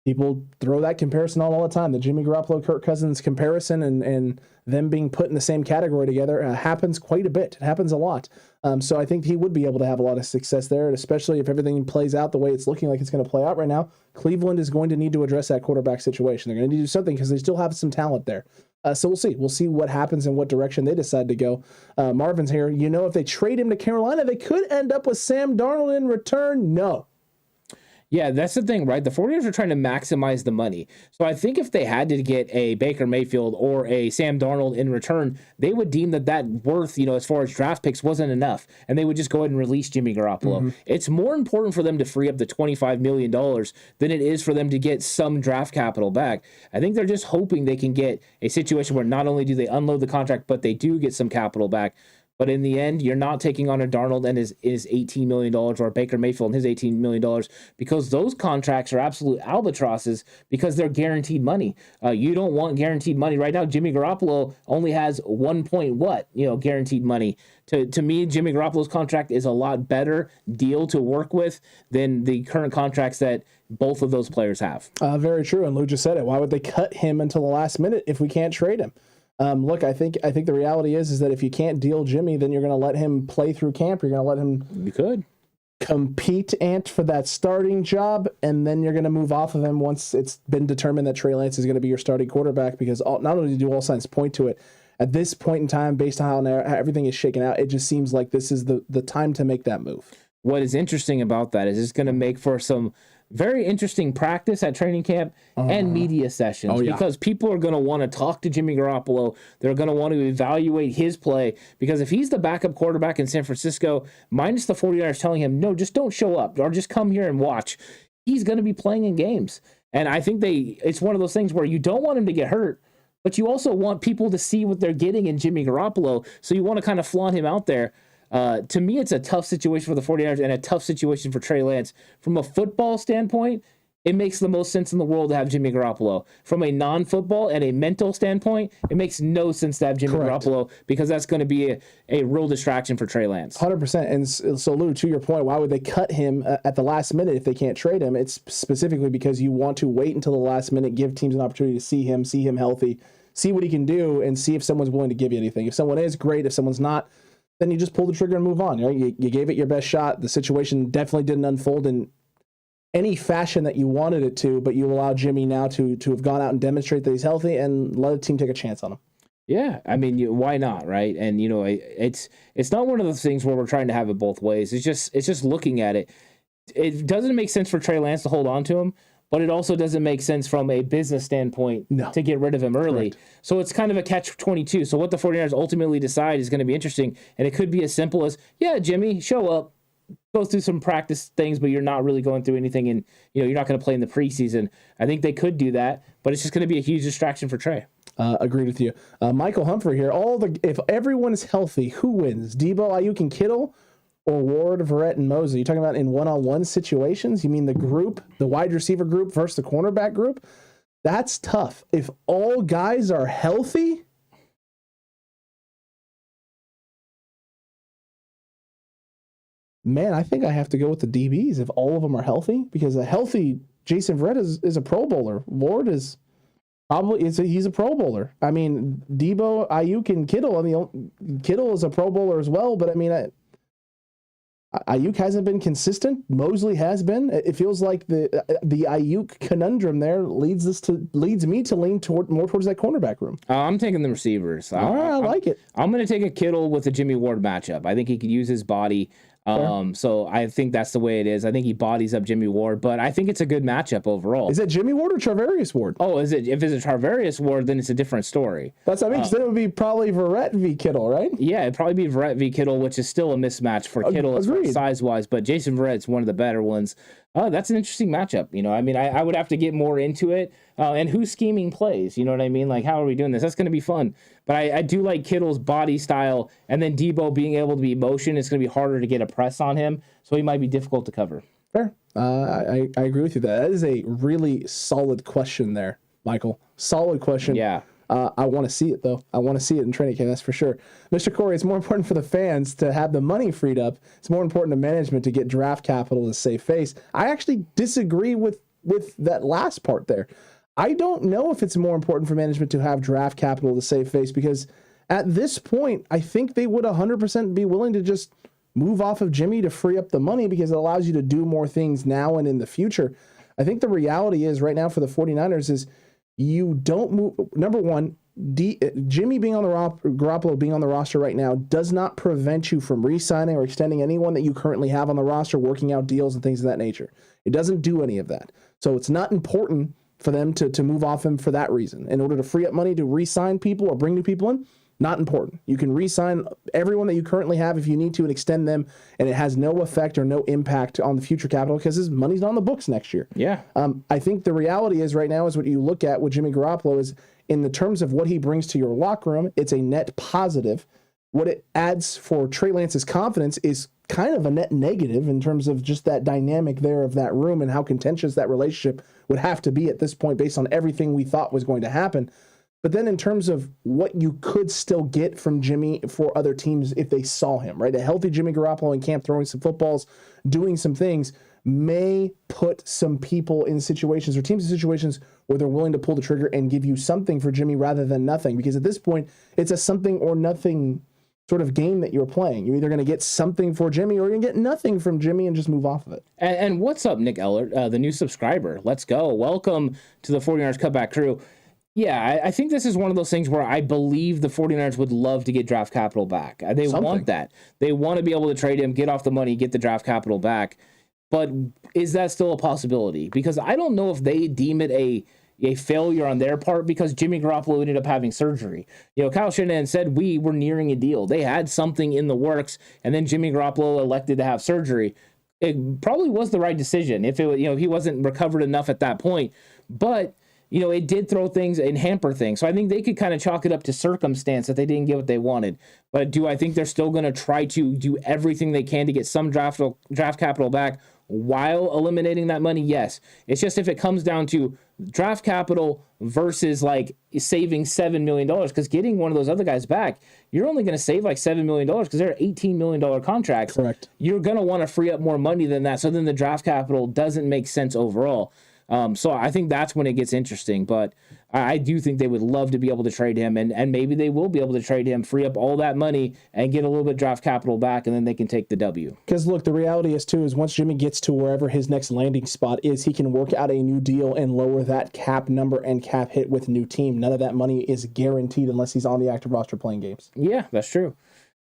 people throw that comparison on all the time. The Jimmy Garoppolo, Kirk Cousins comparison and them being put in the same category together happens quite a bit. It happens a lot. So I think he would be able to have a lot of success there, especially if everything plays out the way it's looking like it's going to play out right now. Cleveland is going to need to address that quarterback situation. They're going to need to do something because they still have some talent there. So we'll see. We'll see what happens and what direction they decide to go. Marvin's here. If they trade him to Carolina, they could end up with Sam Darnold in return. No. Yeah, that's the thing, right? The 49ers are trying to maximize the money. So I think if they had to get a Baker Mayfield or a Sam Darnold in return, they would deem that worth, as far as draft picks wasn't enough. And they would just go ahead and release Jimmy Garoppolo. Mm-hmm. It's more important for them to free up the $25 million than it is for them to get some draft capital back. I think they're just hoping they can get a situation where not only do they unload the contract, but they do get some capital back. But in the end, you're not taking on a Darnold and his $18 million or a Baker Mayfield and his $18 million because those contracts are absolute albatrosses because they're guaranteed money. You don't want guaranteed money. Right now, Jimmy Garoppolo only has guaranteed money. To me, Jimmy Garoppolo's contract is a lot better deal to work with than the current contracts that both of those players have. Very true. And Lou just said it. Why would they cut him until the last minute if we can't trade him? Look, I think the reality is that if you can't deal Jimmy, then you're going to let him play through camp. You're going to let him compete, for that starting job, and then you're going to move off of him once it's been determined that Trey Lance is going to be your starting quarterback, because not only do all signs point to it, at this point in time, based on how everything is shaken out, it just seems like this is the time to make that move. what is interesting about that is it's going to make for some very interesting practice at training camp and media sessions because people are going to want to talk to Jimmy Garoppolo. They're going to want to evaluate his play because if he's the backup quarterback in San Francisco, minus the 49ers telling him, no, just don't show up or just come here and watch, he's going to be playing in games. And I think it's one of those things where you don't want him to get hurt, but you also want people to see what they're getting in Jimmy Garoppolo. So you want to kind of flaunt him out there. To me, it's a tough situation for the 49ers and a tough situation for Trey Lance. From a football standpoint, it makes the most sense in the world to have Jimmy Garoppolo. From a non-football and a mental standpoint, it makes no sense to have Jimmy Garoppolo because that's going to be a real distraction for Trey Lance. 100%. And so, Lou, to your point, why would they cut him at the last minute if they can't trade him? It's specifically because you want to wait until the last minute, give teams an opportunity to see him healthy, see what he can do, and see if someone's willing to give you anything. If someone is, great. If someone's not, then you just pull the trigger and move on. You gave it your best shot. The situation definitely didn't unfold in any fashion that you wanted it to, but you allow Jimmy now to have gone out and demonstrate that he's healthy and let a team take a chance on him. Yeah, I mean, why not, right? And it's not one of those things where we're trying to have it both ways. It's just looking at it. It doesn't make sense for Trey Lance to hold on to him, but it also doesn't make sense from a business standpoint to get rid of him early. Correct. So it's kind of a catch-22. So what the 49ers ultimately decide is going to be interesting, and it could be as simple as, yeah, Jimmy, show up, go through some practice things, but you're not really going through anything, and you're not going to play in the preseason. I think they could do that, but it's just going to be a huge distraction for Trey. Agreed with you. Michael Humphrey here. If everyone is healthy, who wins? Deebo, Ayuk, and Kittle, or Ward, Verrett, and Mosley? You're talking about in one-on-one situations? You mean the group, the wide receiver group versus the cornerback group? That's tough. If all guys are healthy, man, I think I have to go with the DBs if all of them are healthy, because a healthy Jason Verrett is a Pro Bowler. Ward is probably he's a Pro Bowler. I mean, Deebo, Ayuk, and Kittle. I mean, Kittle is a Pro Bowler as well, but I mean, Ayuk hasn't been consistent. Mosley has been. It feels like the Ayuk conundrum there leads me to lean more towards that cornerback room. I'm taking the receivers. All right, I like it. I'm going to take a Kittle with the Jimmy Ward matchup. I think he could use his body. So I think that's the way it is. I think he bodies up Jimmy Ward, but I think it's a good matchup overall. Is it Jimmy Ward or Charvarius Ward? Oh, if it's a Charvarius Ward, then it's a different story. That's what I mean. Because then it would be probably Verrett v. Kittle, right? Yeah, it'd probably be Verrett v. Kittle, which is still a mismatch for Kittle size-wise, but Jason Verrett's one of the better ones. That's an interesting matchup. I mean, I would have to get more into it. And who's scheming plays? You know what I mean? Like, how are we doing this? That's going to be fun. But I do like Kittle's body style, and then Deebo being able to be in motion. It's going to be harder to get a press on him, so he might be difficult to cover. Fair. I agree with you. That is a really solid question there, Michael. Solid question. Yeah. I want to see it, though. I want to see it in training camp, that's for sure. Mr. Corey, it's more important for the fans to have the money freed up. It's more important to management to get draft capital to save face. I actually disagree with that last part there. I don't know if it's more important for management to have draft capital to save face, because at this point, I think they would 100% be willing to just move off of Jimmy to free up the money, because it allows you to do more things now and in the future. I think the reality is right now for the 49ers is you don't move. Number one, Jimmy being on the Garoppolo being on the roster right now does not prevent you from re-signing or extending anyone that you currently have on the roster, working out deals and things of that nature. It doesn't do any of that. So it's not important for them to move off him for that reason. In order to free up money to re-sign people or bring new people in, not important. You can re-sign everyone that you currently have if you need to and extend them, and it has no effect or no impact on the future capital because his money's not on the books next year. Yeah. I think the reality is right now is what you look at with Jimmy Garoppolo is in the terms of what he brings to your locker room, it's a net positive. What it adds for Trey Lance's confidence is kind of a net negative in terms of just that dynamic there of that room and how contentious that relationship would have to be at this point based on everything we thought was going to happen. But then in terms of what you could still get from Jimmy for other teams if they saw him, right? A healthy Jimmy Garoppolo in camp throwing some footballs, doing some things may put some people in situations or teams in situations where they're willing to pull the trigger and give you something for Jimmy rather than nothing. Because at this point, it's a something or nothing sort of game that you're playing. You're either going to get something for Jimmy or you're going to get nothing from Jimmy and just move off of it. And what's up, Nick Ellert, the new subscriber? Let's go. Welcome to the 49ers Cutback crew. Yeah, I think this is one of those things where I believe the 49ers would love to get draft capital back. They want that. They want to be able to trade him, get off the money, get the draft capital back. But is that still a possibility? Because I don't know if they deem it a failure on their part because Jimmy Garoppolo ended up having surgery. Kyle Shanahan said we were nearing a deal. They had something in the works, and then Jimmy Garoppolo elected to have surgery. It probably was the right decision if he wasn't recovered enough at that point. But it did throw things and hamper things. So I think they could kind of chalk it up to circumstance that they didn't get what they wanted. But do I think they're still going to try to do everything they can to get some draft capital back while eliminating that money? Yes. It's just if it comes down to draft capital versus like saving $7 million, because getting one of those other guys back, you're only going to save like $7 million because they're $18 million contracts. Correct. You're going to want to free up more money than that. So then the draft capital doesn't make sense overall. So I think that's when it gets interesting, but I do think they would love to be able to trade him, and maybe they will be able to trade him, free up all that money, and get a little bit of draft capital back, and then they can take the W. Because, look, the reality is, too, is once Jimmy gets to wherever his next landing spot is, he can work out a new deal and lower that cap number and cap hit with a new team. None of that money is guaranteed unless he's on the active roster playing games. Yeah, that's true.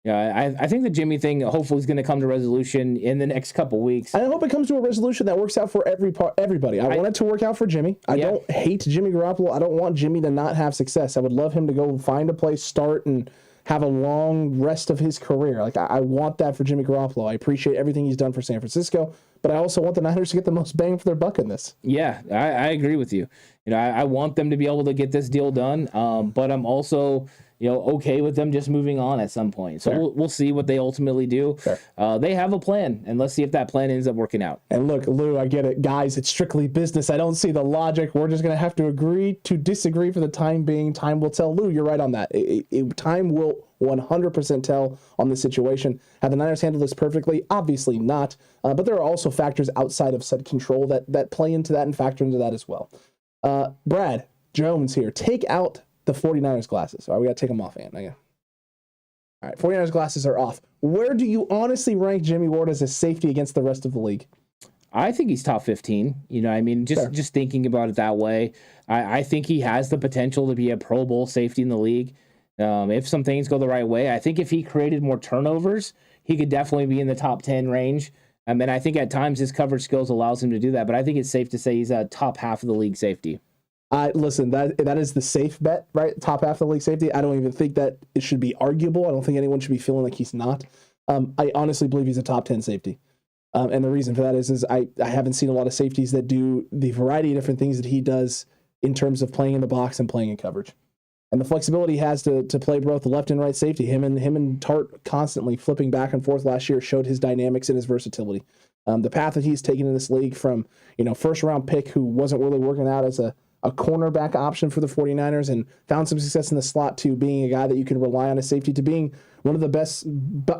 Yeah, I think the Jimmy thing hopefully is going to come to resolution in the next couple weeks. I hope it comes to a resolution that works out for everybody. I want it to work out for Jimmy. I don't hate Jimmy Garoppolo. I don't want Jimmy to not have success. I would love him to go find a place, start, and have a long rest of his career. Like I want that for Jimmy Garoppolo. I appreciate everything he's done for San Francisco, but I also want the Niners to get the most bang for their buck in this. Yeah, I agree with you. I want them to be able to get this deal done, but I'm also okay with them just moving on at some point. So we'll see what they ultimately do. They have a plan, and let's see if that plan ends up working out. And look, Lou, I get it. Guys, it's strictly business. I don't see the logic. We're just going to have to agree to disagree for the time being. Time will tell. Lou, you're right on that. Time will 100% tell on the situation. Have the Niners handled this perfectly? Obviously not. But there are also factors outside of said control that play into that and factor into that as well. Brad Jones here. Take out the 49ers glasses. All right, we got to take them off, Ant. All right, 49ers glasses are off. Where do you honestly rank Jimmy Ward as a safety against the rest of the league? I think he's top 15. Just thinking about it that way, I think he has the potential to be a Pro Bowl safety in the league. If some things go the right way, I think if he created more turnovers, he could definitely be in the top 10 range. And I think at times his coverage skills allows him to do that, but I think it's safe to say he's a top half of the league safety. Listen, that is the safe bet, right? Top half of the league safety. I don't even think that it should be arguable. I don't think anyone should be feeling like he's not. I honestly believe he's a top 10 safety. And the reason for that is I haven't seen a lot of safeties that do the variety of different things that he does in terms of playing in the box and playing in coverage. And the flexibility he has to play both the left and right safety. Him and Tart constantly flipping back and forth last year showed his dynamics and his versatility. The path that he's taken in this league from, first round pick who wasn't really working out as a cornerback option for the 49ers and found some success in the slot to being a guy that you can rely on as safety to being one of the best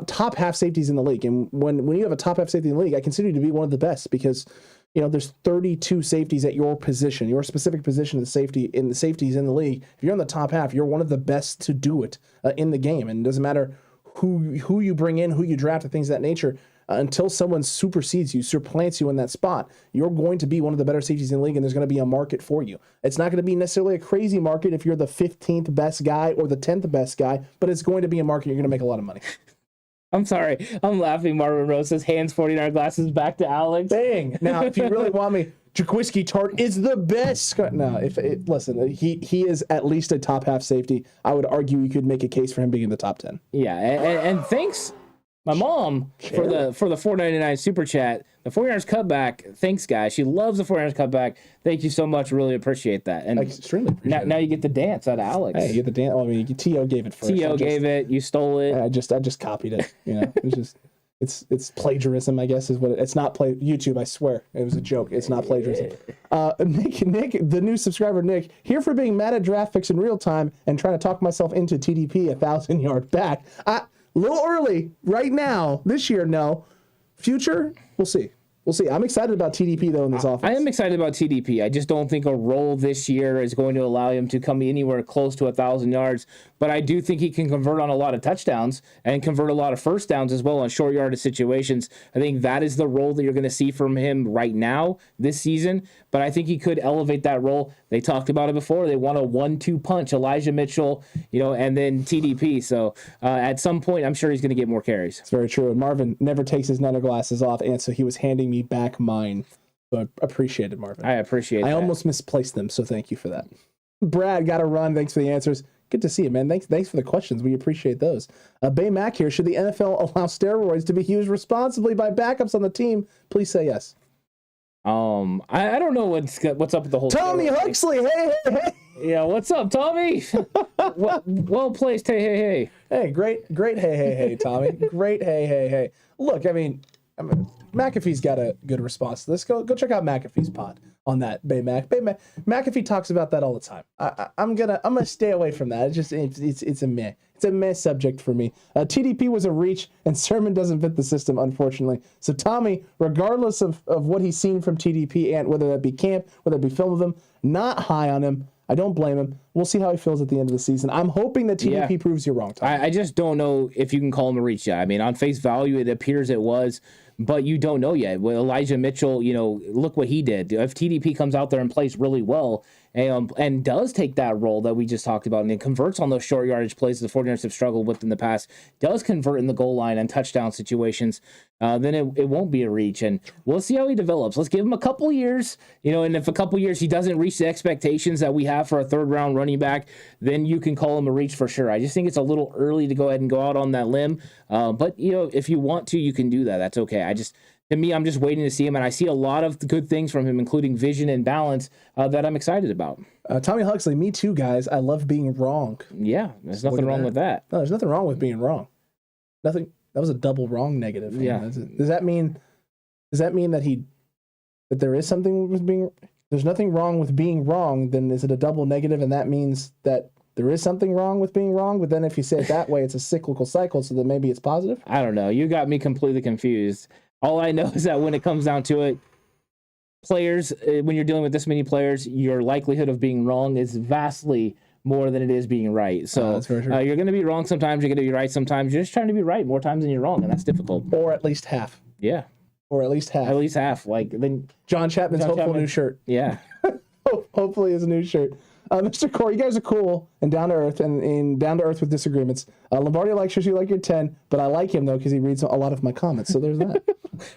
top half safeties in the league. And when you have a top half safety in the league, I consider you to be one of the best because, there's 32 safeties at your position, your specific position of the safeties in the league. If you're in the top half, you're one of the best to do it in the game. And it doesn't matter who you bring in, who you draft, and things of that nature. Until someone supersedes you, supplants you in that spot, you're going to be one of the better safeties in the league, and there's going to be a market for you. It's not going to be necessarily a crazy market if you're the 15th best guy or the 10th best guy, but it's going to be a market. You're going to make a lot of money. I'm sorry. I'm laughing. Marvin Rose says, hands 49 glasses back to Alex. Dang. Now, if you really want me, Jaquiski Tart is the best. No, listen, he is at least a top half safety. I would argue you could make a case for him being in the top 10. Yeah, and thanks... My mom, for the $4.99 super chat, the 49ers cutback. Thanks, guys. She loves the 49ers cutback. Thank you so much. Really appreciate that. And extremely appreciate it. Now you get the dance out of Alex. Hey, you get the dance. Well, T.O. gave it first. T.O. gave it. You stole it. I just copied it. It's plagiarism, I guess, is what it's not. YouTube, I swear, it was a joke. It's not plagiarism. Nick, the new subscriber, Nick, here for being mad at draft picks in real time and trying to talk myself into TDP 1,000-yard back. A little early right now. This year, no. Future, we'll see. We'll see. I'm excited about TDP, though, in this offense. I am excited about TDP. I just don't think a role this year is going to allow him to come anywhere close to 1,000 yards. But I do think he can convert on a lot of touchdowns and convert a lot of first downs as well on short yardage situations. I think that is the role that you're going to see from him right now this season. But I think he could elevate that role. They talked about it before. They want a 1-2 punch, Elijah Mitchell, and then TDP. So at some point, I'm sure he's going to get more carries. It's very true. And Marvin never takes his nether glasses off, and so he was handing me back mine. So I appreciate it, Marvin. I appreciate it. I almost misplaced them, so thank you for that. Brad, got to run. Thanks for the answers. Good to see you, man. Thanks for the questions. We appreciate those. Bay Mac here. Should the NFL allow steroids to be used responsibly by backups on the team? Please say yes. I don't know what's up with the whole Tommy steroid. Huxley. Hey. Yeah, what's up, Tommy? well placed. Hey. Hey, great. Hey, Tommy. Great. Hey. Look, I mean, McAfee's got a good response to this. Go check out McAfee's pod on that. Bay Mac. McAfee talks about that all the time. I'm gonna stay away from that. It's a meh subject for me. TDP was a reach, and Sermon doesn't fit the system, unfortunately. So Tommy, regardless of what he's seen from TDP, and whether that be camp, whether it be film of him, not high on him. I don't blame him. We'll see how he feels at the end of the season. I'm hoping that TDP proves you wrong, Tommy. I just don't know if you can call him a reach yet. I mean, on face value, it appears it was, but you don't know yet. Well, Elijah Mitchell, look what he did. If TDP comes out there and plays really well and does take that role that we just talked about and then converts on those short yardage plays the 49ers have struggled with in the past, does convert in the goal line and touchdown situations, then it won't be a reach. And we'll see how he develops. Let's give him a couple years, and if a couple years he doesn't reach the expectations that we have for a third-round running back, then you can call him a reach for sure. I just think it's a little early to go ahead and go out on that limb. But, if you want to, you can do that. That's okay. To me, I'm just waiting to see him, and I see a lot of good things from him, including vision and balance, that I'm excited about. Tommy Huxley, me too, guys. I love being wrong. Yeah, there's nothing wrong with that. No, there's nothing wrong with being wrong. Nothing. That was a double wrong negative. Yeah. Does that mean that there is something with being? There's nothing wrong with being wrong. Then is it a double negative, and that means that there is something wrong with being wrong? But then if you say it that way, it's a cyclical cycle. So then maybe it's positive. I don't know. You got me completely confused. All I know is that when it comes down to it, players, when you're dealing with this many players, your likelihood of being wrong is vastly more than it is being right. So that's very true. You're going to be wrong sometimes. You're going to be right sometimes. You're just trying to be right more times than you're wrong, and that's difficult. Or at least half. Yeah. Or at least half. At least half. Like then John Chapman's hopeful new shirt. Yeah. Hopefully his new shirt. Mr. Core, you guys are cool and down to earth and down to earth with disagreements. Lombardi lectures you like your 10, but I like him though because he reads a lot of my comments. So there's that.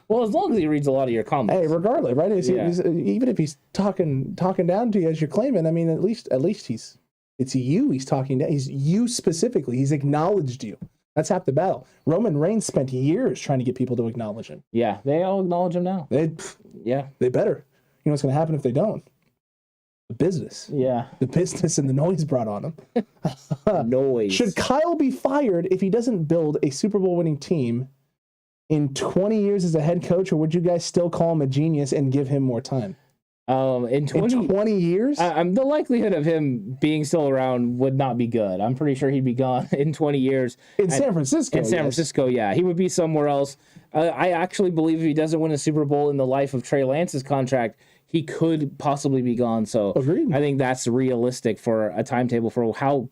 Well, as long as he reads a lot of your comments. Hey, regardless, right? Even if he's talking down to you as you're claiming, I mean, at least it's you he's talking down. He's you specifically. He's acknowledged you. That's half the battle. Roman Reigns spent years trying to get people to acknowledge him. Yeah, they all acknowledge him now. They better. You know what's going to happen if they don't? The business. Yeah. The business and the noise brought on him. Noise. Should Kyle be fired if he doesn't build a Super Bowl winning team in 20 years as a head coach, or would you guys still call him a genius and give him more time? In 20 years? The likelihood of him being still around would not be good. I'm pretty sure he'd be gone in 20 years. San Francisco. In San Francisco, yeah. He would be somewhere else. I actually believe if he doesn't win a Super Bowl in the life of Trey Lance's contract, he could possibly be gone. So agreed. I think that's realistic for a timetable for how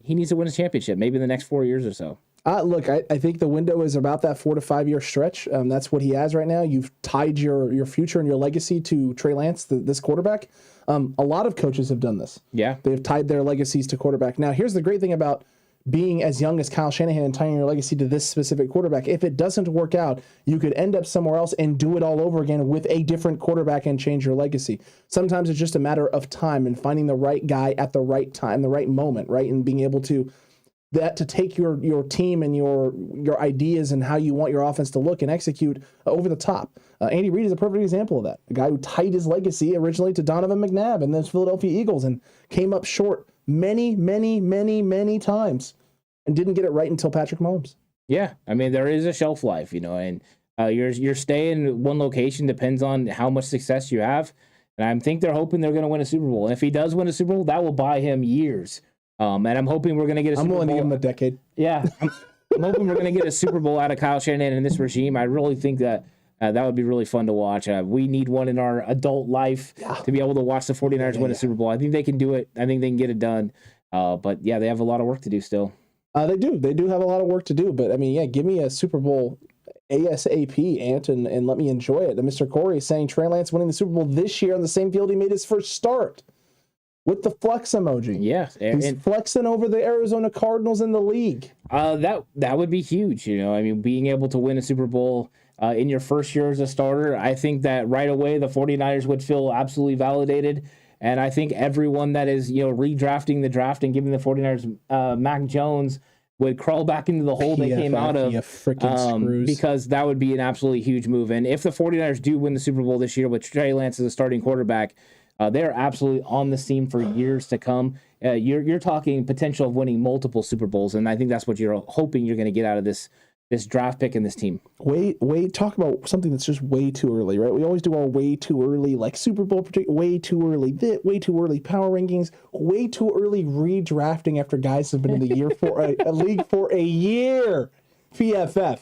he needs to win a championship, maybe in the next 4 years or so. Look, I think the window is about that 4 to 5 year stretch. That's what he has right now. You've tied your future and your legacy to Trey Lance, this quarterback. A lot of coaches have done this. Yeah. They've tied their legacies to quarterback. Now, here's the great thing about being as young as Kyle Shanahan and tying your legacy to this specific quarterback. If it doesn't work out, you could end up somewhere else and do it all over again with a different quarterback and change your legacy. Sometimes it's just a matter of time and finding the right guy at the right time, the right moment, right? And being able to take your team and your ideas and how you want your offense to look and execute over the top. Andy Reid is a perfect example of that. A guy who tied his legacy originally to Donovan McNabb and then Philadelphia Eagles and came up short many, many, many, many times and didn't get it right until Patrick Mahomes. Yeah, I mean, there is a shelf life, and your stay in one location depends on how much success you have. And I think they're hoping they're going to win a Super Bowl. And if he does win a Super Bowl, that will buy him years. And I'm hoping we're going to get a Super Bowl. I'm willing to give him a decade. Yeah, I'm hoping we're going to get a Super Bowl out of Kyle Shanahan and this regime. I really think that That would be really fun to watch. We need one in our adult life to be able to watch the 49ers win a Super Bowl. I think they can do it. I think they can get it done. But yeah, they have a lot of work to do still. They do. They do have a lot of work to do. But I mean, yeah, give me a Super Bowl ASAP, Ant, and let me enjoy it. And Mr. Corey is saying Trey Lance winning the Super Bowl this year on the same field he made his first start with the flex emoji. Yeah, he's flexing over the Arizona Cardinals in the league. That would be huge. I mean, being able to win a Super Bowl in your first year as a starter, I think that right away the 49ers would feel absolutely validated. And I think everyone that is, redrafting the draft and giving the 49ers Mac Jones would crawl back into the hole they came out of, because that would be an absolutely huge move. And if the 49ers do win the Super Bowl this year with Trey Lance as a starting quarterback, they're absolutely on the scene for years to come. You're talking potential of winning multiple Super Bowls, and I think that's what you're hoping you're going to get out of this draft pick in this team. Talk about something that's just way too early, right? We always do our way too early, like Super Bowl prediction, way too early, way too early power rankings, way too early redrafting after guys have been in the year for a league for a year. PFF.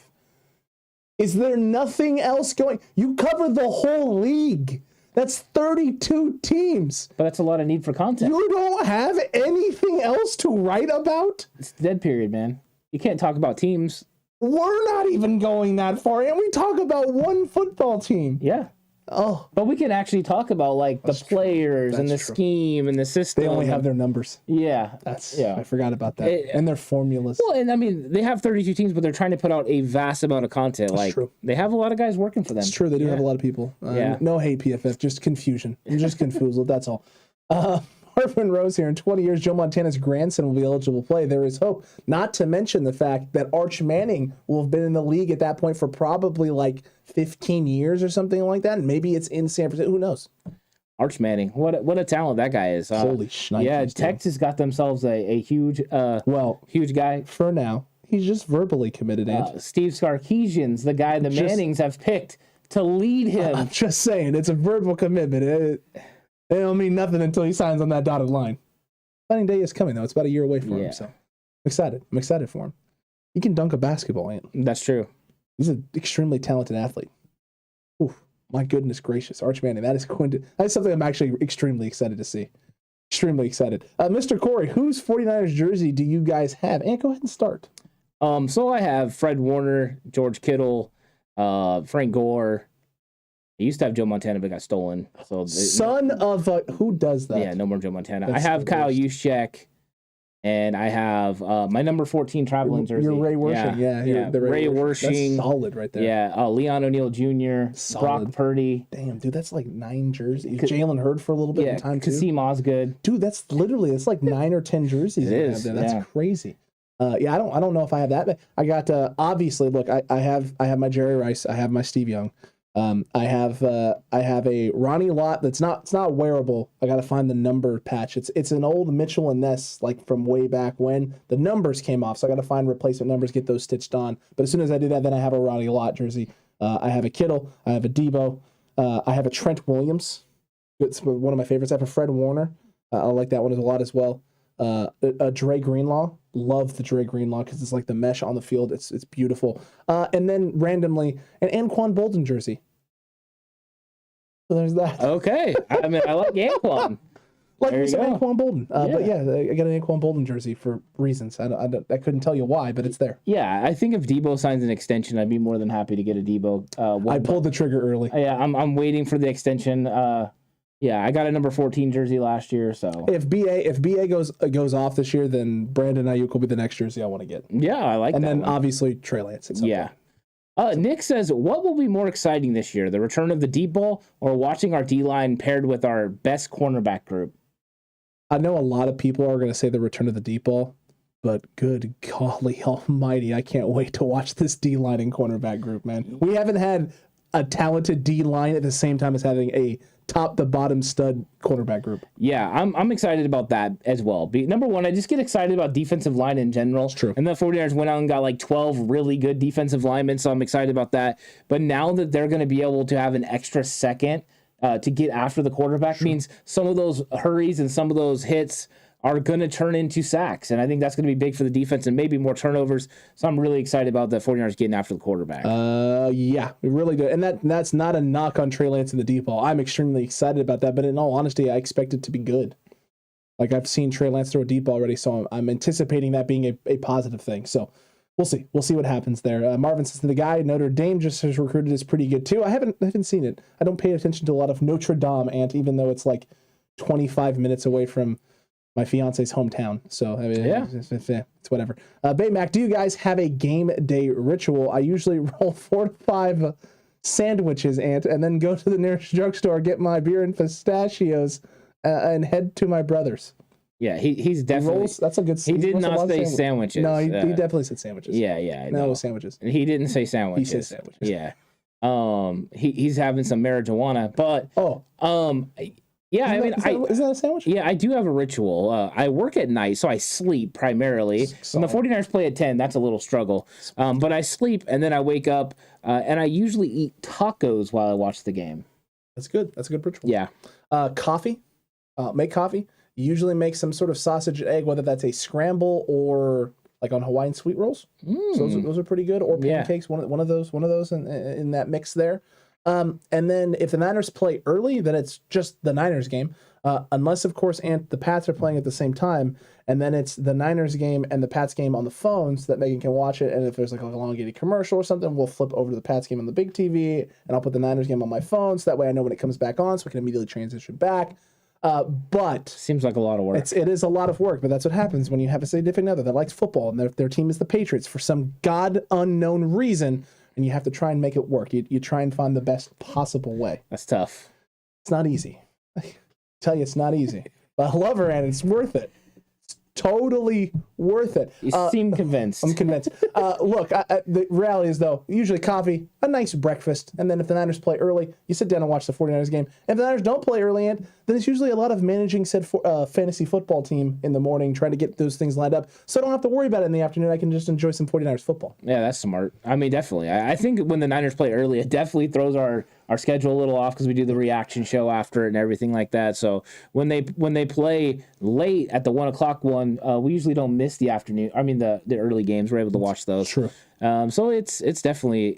Is there nothing else going? You cover the whole league. That's 32 teams. But that's a lot of need for content. You don't have anything else to write about? It's the dead period, man. You can't talk about teams. We're not even going that far, and we talk about one football team. Yeah. Oh. But we can actually talk about, the players and the scheme and the system. They only have their numbers. Yeah. I forgot about that. And their formulas. Well, and I mean, they have 32 teams, but they're trying to put out a vast amount of content. That's true. They have a lot of guys working for them. It's true. They do have a lot of people. No hate, PFF. Just confusion. I'm just confused. That's all. Hartman Rose here. In 20 years, Joe Montana's grandson will be eligible to play. There is hope. Not to mention the fact that Arch Manning will have been in the league at that point for probably 15 years or something like that. And maybe it's in San Francisco. Who knows? Arch Manning. What a talent that guy is. Holy shnikes. Yeah, Texas got themselves a huge huge guy. For now, he's just verbally committed. Steve Sarkisian's the guy the Mannings have picked to lead him. I'm just saying, it's a verbal commitment. It don't mean nothing until he signs on that dotted line. Signing day is coming, though. It's about a year away for him, so I'm excited. I'm excited for him. He can dunk a basketball, Ant. That's true. He's an extremely talented athlete. Oof, my goodness gracious. Arch Manning, that is something I'm actually extremely excited to see. Extremely excited. Mr. Corey, whose 49ers jersey do you guys have? And go ahead and start. So I have Fred Warner, George Kittle, Frank Gore. I used to have Joe Montana, but got stolen. So son of a... Who does that? Yeah, no more Joe Montana. I have Kyle Juszczyk, and I have my number 14 traveling jersey. You're Ray Wersching. Yeah. Ray Wersching. That's solid right there. Yeah, Leon O'Neal Jr., solid. Brock Purdy. Damn, dude, that's 9 jerseys. Jalen Hurd for a little bit of time, too. Kasim Osgood. Dude, it's 9 or 10 jerseys. It is. That's crazy. I don't know if I have that. But I got, obviously, look, I have my Jerry Rice. I have my Steve Young. I have a Ronnie Lott that's not wearable. I got to find the number patch. It's an old Mitchell and Ness from way back when the numbers came off. So I got to find replacement numbers, get those stitched on. But as soon as I do that, then I have a Ronnie Lott jersey. I have a Kittle. I have a Deebo. I have a Trent Williams. It's one of my favorites. I have a Fred Warner. I like that one a lot as well. A Dre Greenlaw. Love the Dre Greenlaw because it's the mesh on the field. It's beautiful. And then randomly an Anquan Bolden jersey. So there's that. Okay. I mean, I like Anquan. Anquan Bolden. But yeah, I got an Anquan Bolden jersey for reasons. I couldn't tell you why, but it's there. Yeah, I think if Deebo signs an extension, I'd be more than happy to get a Deebo. I pulled the trigger early. Yeah, I'm waiting for the extension. Yeah, I got a number 14 jersey last year, so if BA goes off this year, then Brandon Ayuk will be the next jersey I want to get. Yeah, I like that. And then one. Obviously Trey Lance. Yeah. Nick says, what will be more exciting this year, the return of the deep ball or watching our D-line paired with our best cornerback group? I know a lot of people are going to say the return of the deep ball, but good golly almighty, I can't wait to watch this D-line and cornerback group, man. We haven't had a talented D-line at the same time as having a top-to-bottom stud cornerback group. Yeah, I'm excited about that as well. Number one, I just get excited about defensive line in general. It's true. And the 49ers went out and got 12 really good defensive linemen, so I'm excited about that. But now that they're going to be able to have an extra second to get after the quarterback means some of those hurries and some of those hits are going to turn into sacks. And I think that's going to be big for the defense and maybe more turnovers. So I'm really excited about the 49ers getting after the quarterback. Yeah, really good. And that's not a knock on Trey Lance in the deep ball. I'm extremely excited about that. But in all honesty, I expect it to be good. Like, I've seen Trey Lance throw a deep ball already, so I'm anticipating that being a positive thing. So we'll see. We'll see what happens there. Marvin says the guy Notre Dame just has recruited is pretty good too. I haven't seen it. I don't pay attention to a lot of Notre Dame, even though it's like 25 minutes away from my fiance's hometown. So I mean, yeah, it's whatever. Baymac, do you guys have a game day ritual? I usually roll 4 to 5 sandwiches, and then go to the nearest drugstore, get my beer and pistachios, and head to my brother's. Yeah, he's definitely. That's a good. He did not say sandwiches. No, he definitely said sandwiches. Yeah. No, it was sandwiches. He didn't say sandwiches. He said sandwiches. Yeah. He's having some marijuana, but yeah, isn't that a sandwich? Yeah, I do have a ritual. I work at night, so I sleep primarily. When the 49ers play at 10, that's a little struggle. But I sleep, and then I wake up, and I usually eat tacos while I watch the game. That's good. That's a good ritual. Yeah. Coffee. Make coffee. Usually make some sort of sausage and egg, whether that's a scramble or like on Hawaiian sweet rolls. So those are pretty good. Or pancakes, one of those in that mix there. And then if the Niners play early, then it's just the Niners game. Unless, of course, the Pats are playing at the same time. And then it's the Niners game and the Pats game on the phone so that Megan can watch it. And if there's like a elongated commercial or something, we'll flip over to the Pats game on the big TV. And I'll put the Niners game on my phone so that way I know when it comes back on so I can immediately transition back. But seems like a lot of work. It is a lot of work, but that's what happens when you have a significant other that likes football and their team is the Patriots for some God unknown reason, and you have to try and make it work. You try and find the best possible way. That's tough. It's not easy. I tell you, it's not easy. But I love her, and it's worth it. Totally worth it. You seem convinced. I'm convinced. Look, the reality is, though, usually coffee, a nice breakfast, and then if the Niners play early, you sit down and watch the 49ers game. If the Niners don't play early, then it's usually a lot of managing said fantasy football team in the morning, trying to get those things lined up, so I don't have to worry about it in the afternoon. I can just enjoy some 49ers football. Yeah, that's smart. I mean, definitely. I think when the Niners play early, it definitely throws our schedule a little off because we do the reaction show after it and everything like that. So when they play late at the 1 o'clock one, we usually don't miss the afternoon. I mean the early games. We're able to watch those. True. So it's definitely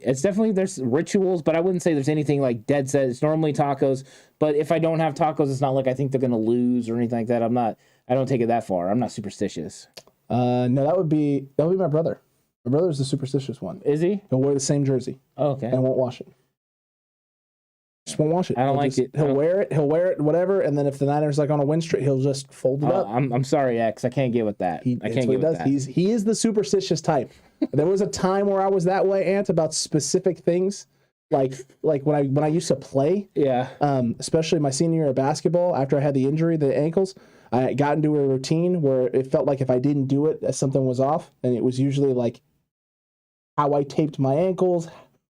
there's rituals, but I wouldn't say there's anything like dead set. It's normally tacos, but if I don't have tacos, it's not like I think they're gonna lose or anything like that. I don't take it that far. I'm not superstitious. No, that would be my brother. My brother's the superstitious one. Is he? He'll wear the same jersey. Oh, okay. And won't wash it. Just won't wash it. I don't like it. He'll wear it, whatever, and then if the Niners like on a win streak, he'll just fold it up. I'm sorry, X. I can't get with that. I can't get with that. He is the superstitious type. There was a time where I was that way, Ant, about specific things, like when I used to play. Yeah. Especially my senior year of basketball, after I had the injury, the ankles, I got into a routine where it felt like if I didn't do it, something was off, and it was usually like how I taped my ankles,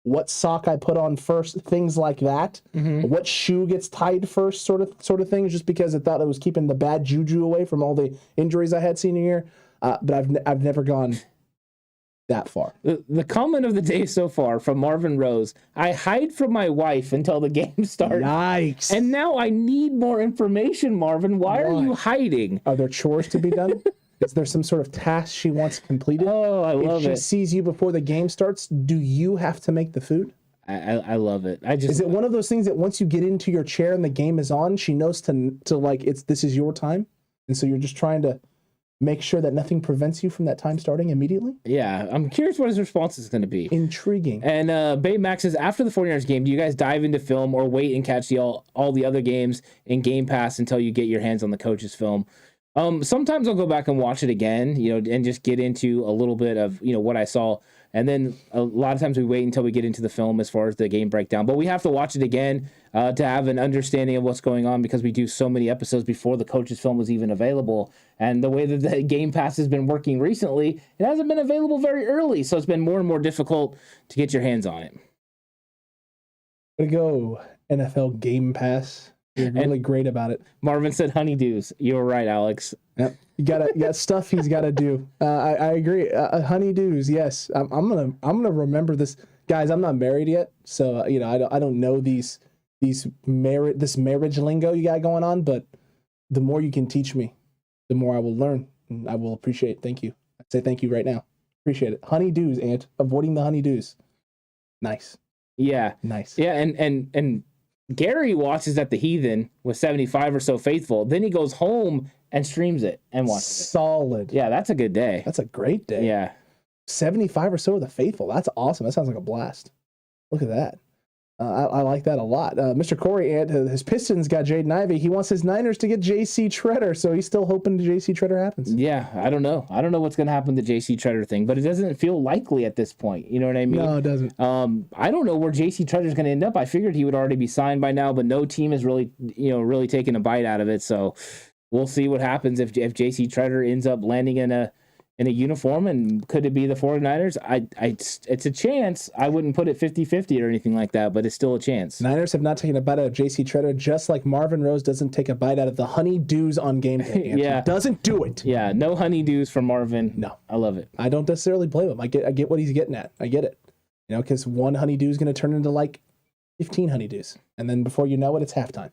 what sock I put on first, things like that. Mm-hmm. What shoe gets tied first, sort of things, just because I thought it was keeping the bad juju away from all the injuries I had senior year. But I've never gone that far. The comment of the day so far from Marvin Rose: I hide from my wife until the game starts. Yikes! And now I need more information, Marvin. Why are you hiding? Are there chores to be done? Is there some sort of task she wants completed? Oh, I love it. If she sees you before the game starts, do you have to make the food? I love it. Is it one of those things that once you get into your chair and the game is on, she knows to like this is your time, and so you're just trying to make sure that nothing prevents you from that time starting immediately? Yeah, I'm curious what his response is going to be. Intriguing. And Baymax says, after the 49ers game, do you guys dive into film or wait and catch all the other games in Game Pass until you get your hands on the coach's film? Sometimes I'll go back and watch it again, and just get into a little bit of, what I saw. And then a lot of times we wait until we get into the film as far as the game breakdown. But we have to watch it again to have an understanding of what's going on, because we do so many episodes before the coach's film was even available. And the way that the Game Pass has been working recently, it hasn't been available very early. So it's been more and more difficult to get your hands on it. Way to go, NFL Game Pass. You're really great about it. Marvin said honeydews. You were right, Alex. Yep. You got stuff he's got to do. I agree. Honeydews. Yes. I'm gonna remember this, guys. I'm not married yet, so I don't know this marriage lingo you got going on. But the more you can teach me, the more I will learn. And I will appreciate. Thank you. I say thank you right now. Appreciate it. Honeydews, Ant. Avoiding the honeydews. Nice. Yeah. Nice. Yeah, and Gary watches at the Heathen with 75 or so faithful. Then he goes home and streams it and watches it. Solid. Yeah, that's a good day. That's a great day. Yeah. 75 or so of the faithful. That's awesome. That sounds like a blast. Look at that. I like that a lot. Mr. Corey, Ant, his Pistons got Jaden Ivey. He wants his Niners to get J.C. Treader, so he's still hoping the J.C. Treader happens. Yeah, I don't know. I don't know what's going to happen to the J.C. Treader thing, but it doesn't feel likely at this point. You know what I mean? No, it doesn't. I don't know where J.C. Treader's going to end up. I figured he would already be signed by now, but no team has really taken a bite out of it. So we'll see what happens if J.C. Treader ends up landing in a uniform, and could it be the 49ers? It's a chance. I wouldn't put it 50-50 or anything like that, but it's still a chance. Niners have not taken a bite out of J.C. Treader, just like Marvin Rose doesn't take a bite out of the honeydews on game day. Yeah. He doesn't do it. Yeah, no honeydews from Marvin. No. I love it. I don't necessarily blame him. I get what he's getting at. I get it. Because one honeydew is going to turn into like 15 honeydews. And then before you know it, it's halftime.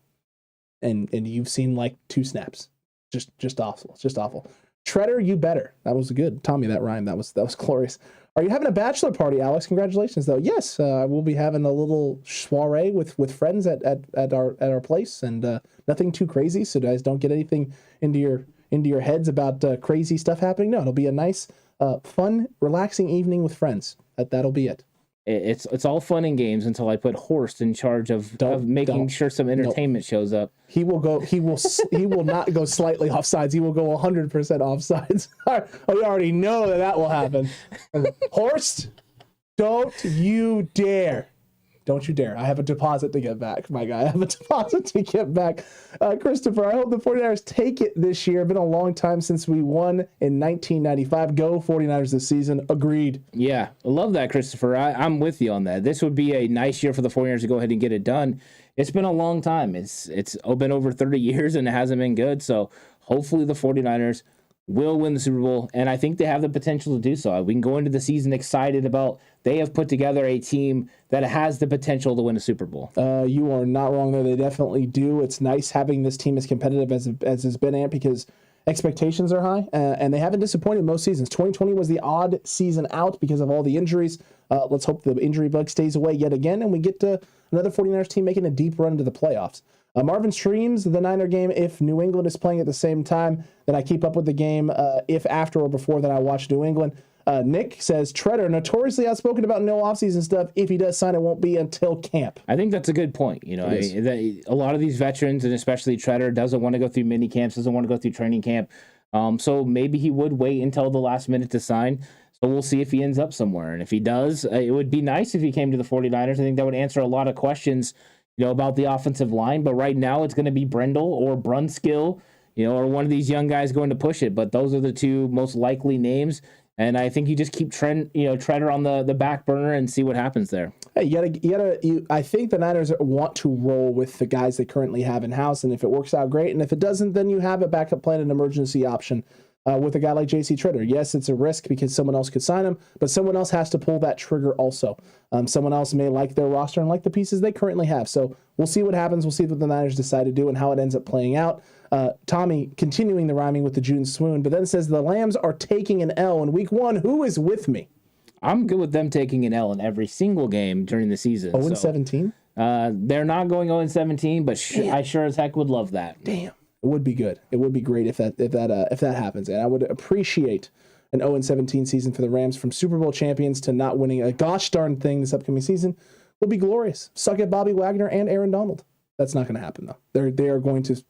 And you've seen like 2 snaps. Just awful. It's just awful. Treader, you better. That was good. Tommy, that rhyme. That was glorious. Are you having a bachelor party, Alex? Congratulations, though. Yes, we'll be having a little soiree with friends at our place, and nothing too crazy, so guys don't get anything into your heads about crazy stuff happening. No, it'll be a nice, fun, relaxing evening with friends. That'll be it. It's all fun and games until I put Horst in charge of making sure some entertainment shows up. He will not go slightly offsides. He will go 100% offsides. We already know that will happen. Horst, don't you dare. Don't you dare. I have a deposit to get back, my guy. I have a deposit to get back. Christopher, I hope the 49ers take it this year. It's been a long time since we won in 1995. Go 49ers this season. Agreed. Yeah, I love that, Christopher. I'm with you on that. This would be a nice year for the 49ers to go ahead and get it done. It's been a long time. It's been over 30 years, and it hasn't been good. So hopefully the 49ers will win the Super Bowl, and I think they have the potential to do so. We can go into the season excited about they have put together a team that has the potential to win a Super Bowl. You are not wrong there. They definitely do. It's nice having this team as competitive as has been, Ant, because expectations are high, and they haven't disappointed most seasons. 2020 was the odd season out because of all the injuries. Let's hope the injury bug stays away yet again, and we get to another 49ers team making a deep run into the playoffs. Marvin streams the Niner game if New England is playing at the same time. Then I keep up with the game. If after or before, then I watch New England. Nick says, Treader, notoriously outspoken about no offseason stuff. If he does sign, it won't be until camp. I think that's a good point. A lot of these veterans, and especially Treader, doesn't want to go through mini camps, doesn't want to go through training camp. So maybe he would wait until the last minute to sign. So we'll see if he ends up somewhere. And if he does, it would be nice if he came to the 49ers. I think that would answer a lot of questions about the offensive line, but right now it's going to be Brendel or Brunskill, or one of these young guys going to push it. But those are the 2 most likely names, and I think you just keep Treader on the back burner and see what happens there. Hey, I think the Niners want to roll with the guys they currently have in house, and if it works out, great. And if it doesn't, then you have a backup plan, an emergency option. With a guy like J.C. Treader. Yes, it's a risk because someone else could sign him, but someone else has to pull that trigger also. Someone else may like their roster and like the pieces they currently have. So we'll see what happens. We'll see what the Niners decide to do and how it ends up playing out. Tommy continuing the rhyming with the Juan swoon, but then says the Lambs are taking an L in week 1. Who is with me? I'm good with them taking an L in every single game during the season. 0-17? They're not going 0-17, but I sure as heck would love that. Damn. It would be good. It would be great if that happens, and I would appreciate an 0-17 season for the Rams, from Super Bowl champions to not winning a gosh darn thing this upcoming season. Would be glorious. Suck at Bobby Wagner and Aaron Donald. That's not going to happen though. They are going to.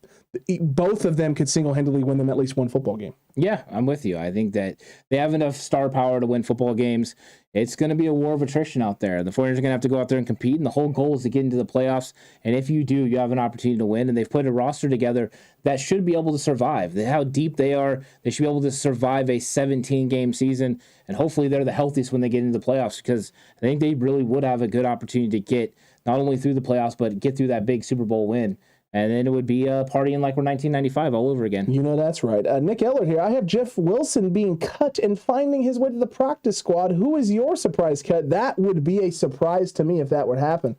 Both of them could single-handedly win them at least one football game. Yeah, I'm with you. I think that they have enough star power to win football games. It's going to be a war of attrition out there. The 49ers are going to have to go out there and compete, and the whole goal is to get into the playoffs. And if you do, you have an opportunity to win. And they've put a roster together that should be able to survive. How deep they are, they should be able to survive a 17-game season. And hopefully they're the healthiest when they get into the playoffs, because I think they really would have a good opportunity to get not only through the playoffs, but get through that big Super Bowl win. And then it would be partying like we're 1995 all over again. That's right. Nick Ellert here. I have Jeff Wilson being cut and finding his way to the practice squad. Who is your surprise cut? That would be a surprise to me if that would happen.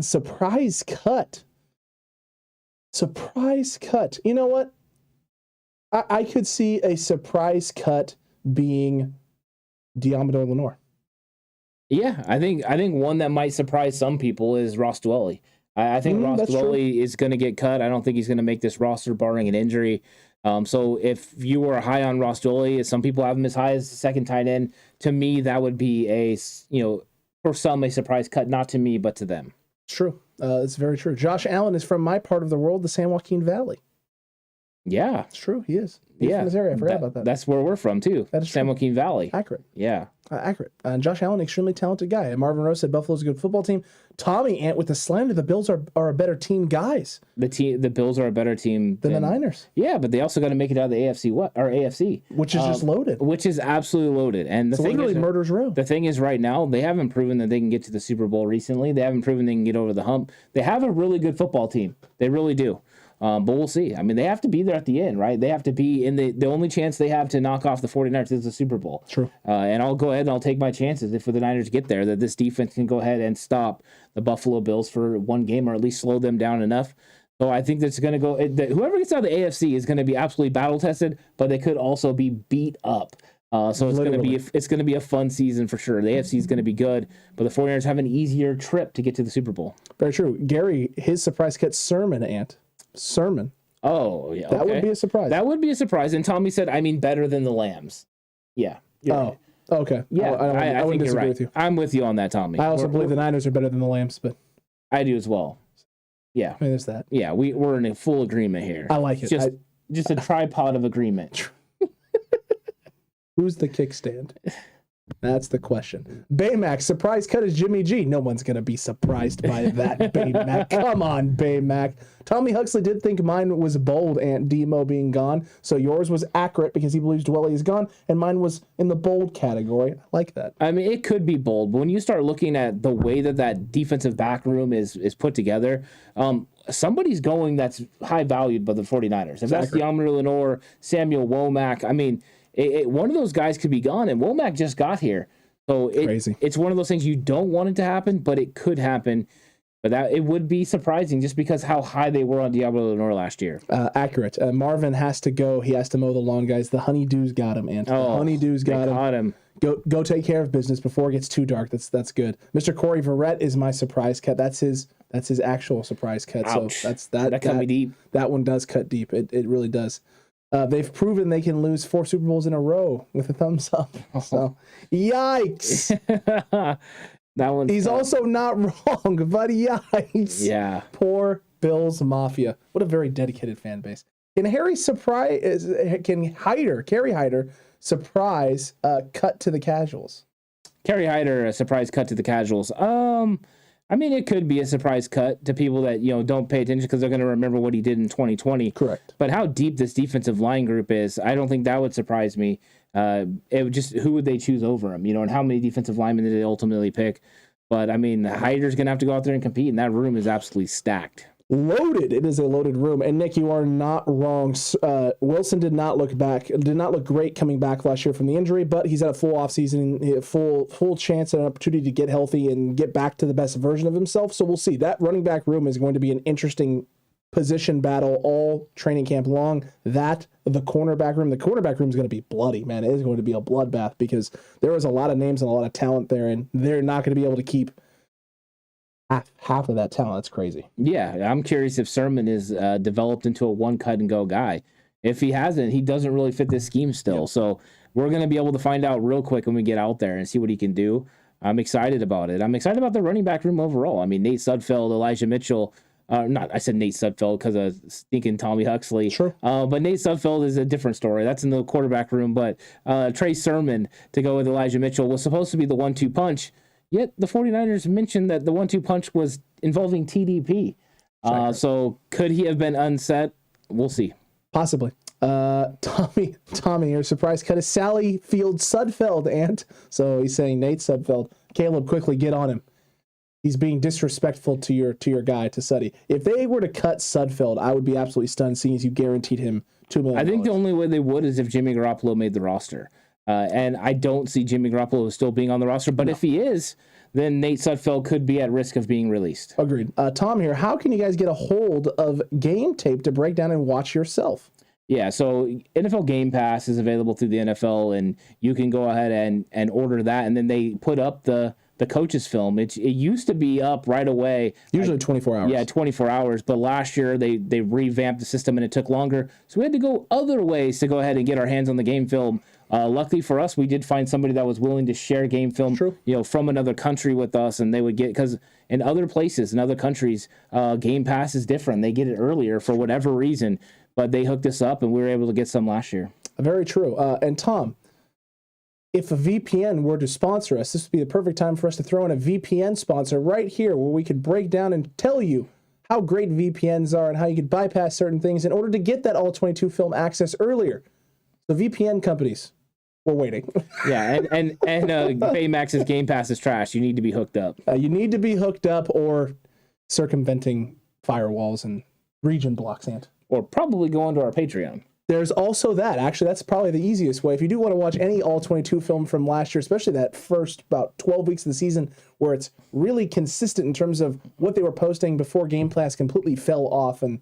Surprise cut. Surprise cut. You know what? I could see a surprise cut being Diamador Lenore. Yeah, I think one that might surprise some people is Ross Dwelley. I think Ross Dwelley is going to get cut. I don't think he's going to make this roster barring an injury. So if you were high on Ross Dwelley, some people have him as high as the second tight end. To me, that would be for some a surprise cut. Not to me, but to them. True. It's very true. Josh Allen is from my part of the world, the San Joaquin Valley. Yeah, it's true. He is. He's from this area. I forgot about that. That's where we're from too. That is San Joaquin Valley. Accurate. Yeah. Accurate. And Josh Allen, extremely talented guy. And Marvin Rose said Buffalo's a good football team. Tommy Ant with the slander. The Bills are a better team, guys. The Bills are a better team than the Niners. Yeah, but they also got to make it out of the AFC, which is just loaded. Which is absolutely loaded. And the thing literally murder's row. The thing is, right now they haven't proven that they can get to the Super Bowl recently. They haven't proven they can get over the hump. They have a really good football team. They really do. But we'll see. I mean, they have to be there at the end, right? They have to be in the only chance they have to knock off the 49ers is the Super Bowl. True. And I'll go ahead and I'll take my chances if the Niners get there, that this defense can go ahead and stop the Buffalo Bills for one game or at least slow them down enough. So I think that's going to go. Whoever gets out of the AFC is going to be absolutely battle tested, but they could also be beat up. So it's going to be a fun season for sure. The AFC is going to be good, but the 49ers have an easier trip to get to the Super Bowl. Very true. Gary, his surprise cut Sermon. Oh, yeah. That would be a surprise. That would be a surprise. And Tommy said, I mean, better than the Lambs. Yeah. Right. Okay. Yeah. I wouldn't disagree with you. I'm with you on that, Tommy. I also believe the Niners are better than the Lambs, but I do as well. Yeah. I mean, there's that. Yeah. We're in a full agreement here. I like it. Just a tripod of agreement. Who's the kickstand? That's the question. Baymax, surprise cut is Jimmy G. No one's going to be surprised by that, Baymax. Come on, Baymax. Tommy Huxley did think mine was bold, Aunt Demo being gone. So yours was accurate because he believes Dwelley is gone, and mine was in the bold category. I like that. I mean, it could be bold, but when you start looking at the way that defensive back room is put together, somebody's going that's high valued by the 49ers. If that's Diamador Lenore, Samuel Womack, I mean, one of those guys could be gone, and Womack just got here. So it's one of those things you don't want it to happen, but it could happen. But it would be surprising just because how high they were on Diamador Lenore last year. Accurate. Marvin has to go. He has to mow the lawn, guys. The honeydews got him, Ant. The honeydews got him. Go take care of business before it gets too dark. That's good. Mr. Corey Verrett is my surprise cut. That's his actual surprise cut. Ouch. So that cut me deep. That one does cut deep. It really does. They've proven they can lose 4 Super Bowls in a row with a thumbs up. So, yikes. That one. He's also not wrong, but yikes. Yeah. Poor Bills Mafia. What a very dedicated fan base. Can Carrie Hyder surprise cut to the casuals? Carrie Hyder, a surprise cut to the casuals. I mean, it could be a surprise cut to people that, don't pay attention because they're going to remember what he did in 2020. Correct. But how deep this defensive line group is, I don't think that would surprise me. It would just, who would they choose over him? And how many defensive linemen did they ultimately pick? But, I mean, Hyder's going to have to go out there and compete, and that room is absolutely stacked. Loaded. It is a loaded room. And Nick, you are not wrong. Wilson did not look great coming back last year from the injury, but he's had a full offseason, full chance and an opportunity to get healthy and get back to the best version of himself. So we'll see. That running back room is going to be an interesting position battle all training camp long. The cornerback room is going to be bloody, man. It is going to be a bloodbath because there was a lot of names and a lot of talent there, and they're not going to be able to keep half of that talent. That's crazy. Yeah, I'm curious if Sermon is developed into a one cut and go guy. If he hasn't, he doesn't really fit this scheme still. Yep. So we're going to be able to find out real quick when we get out there and see what he can do. I'm excited about it. I'm excited about the running back room overall. I mean, Nate Sudfeld, Elijah Mitchell. I said Nate Sudfeld because of stinking Tommy Huxley. Sure. But Nate Sudfeld is a different story. That's in the quarterback room. But Trey Sermon to go with Elijah Mitchell was supposed to be the 1-2 punch. Yet the 49ers mentioned that the 1-2 punch was involving TDP. So could he have been unset? We'll see. Possibly. Tommy, your surprise cut is Sally Field Sudfeld, Ant. So he's saying Nate Sudfeld. Caleb, quickly get on him. He's being disrespectful to your guy, to Suddy. If they were to cut Sudfeld, I would be absolutely stunned, seeing as you guaranteed him $2 million. I think the only way they would is if Jimmy Garoppolo made the roster. And I don't see Jimmy Garoppolo still being on the roster. But if he is, then Nate Sudfeld could be at risk of being released. Agreed. Tom here, how can you guys get a hold of game tape to break down and watch yourself? Yeah, so NFL Game Pass is available through the NFL, and you can go ahead and order that, and then they put up the coach's film. It used to be up right away. Usually 24 hours. Yeah, 24 hours, but last year they revamped the system and it took longer, so we had to go other ways to go ahead and get our hands on the game film. Luckily for us, we did find somebody that was willing to share game film, from another country with us, and they would get, because in other places, in other countries, Game Pass is different. They get it earlier for whatever reason, but they hooked us up, and we were able to get some last year. Very true. And Tom, if a VPN were to sponsor us, this would be the perfect time for us to throw in a VPN sponsor right here, where we could break down and tell you how great VPNs are and how you could bypass certain things in order to get that all-22 film access earlier. So VPN companies, we're waiting. Yeah, and Baymax's Game Pass is trash. You need to be hooked up. You need to be hooked up or circumventing firewalls and region blocks, or probably go onto our Patreon. There's also that. Actually, that's probably the easiest way. If you do want to watch any all-22 film from last year, especially that first about 12 weeks of the season where it's really consistent in terms of what they were posting before Game Pass completely fell off and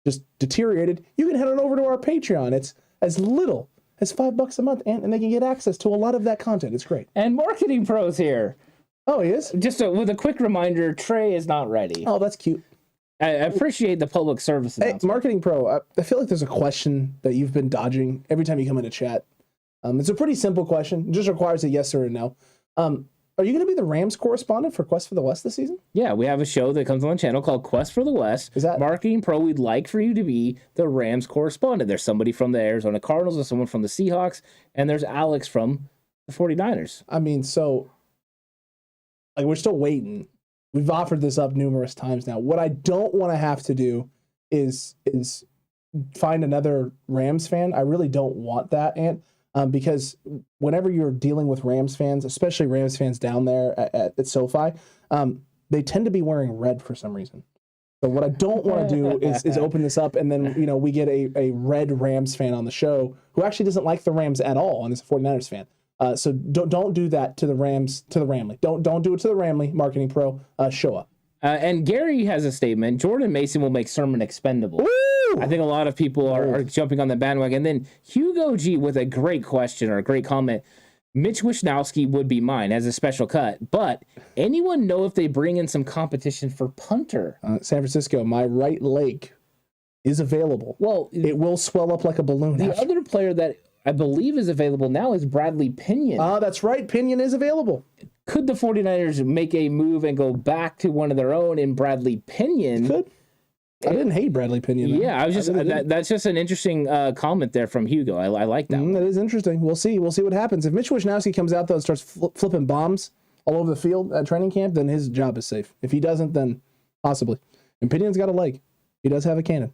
just deteriorated, you can head on over to our Patreon. It's as little as $5 a month, and they can get access to a lot of that content. It's great. And Marketing Pro's here. Oh, he is? Just with a quick reminder, Trey is not ready. Oh, that's cute. I appreciate the public service announcement. Hey, Marketing Pro, I feel like there's a question that you've been dodging every time you come into chat. It's a pretty simple question. It just requires a yes or a no. Are you going to be the Rams correspondent for Quest for the West this season? Yeah, we have a show that comes on the channel called Quest for the West. Is that Marketing Pro? We'd like for you to be the Rams correspondent. There's somebody from the Arizona Cardinals, there's someone from the Seahawks, and there's Alex from the 49ers. I mean, so we're still waiting. We've offered this up numerous times now. What I don't want to have to do is find another Rams fan. I really don't want that, Ant, because whenever you're dealing with Rams fans, especially Rams fans down there at SoFi, they tend to be wearing red for some reason. So what I don't want to do is open this up and then we get a red Rams fan on the show who actually doesn't like the Rams at all and is a 49ers fan. So don't do that to the Rams, to the Ramley. Don't do it to the Ramley, Marketing Pro. Show up. And Gary has a statement. Jordan Mason will make Sermon expendable. Woo! I think a lot of people are jumping on the bandwagon. And then Hugo G with a great question or a great comment. Mitch Wishnowsky would be mine as a special cut, but anyone know if they bring in some competition for punter? San Francisco, my right leg is available. Well, it will swell up like a balloon. The other player that I believe is available now is Bradley Pinion. That's right. Pinion is available. Could the 49ers make a move and go back to one of their own in Bradley Pinion? Could. I didn't hate Bradley Pinion. Though. Yeah, I was just that's just an interesting comment there from Hugo. I like that. That is interesting. We'll see. We'll see what happens. If Mitch Wishnowsky comes out though and starts flipping bombs all over the field at training camp, then his job is safe. If he doesn't, then possibly. And Pinion's got a leg. He does have a cannon.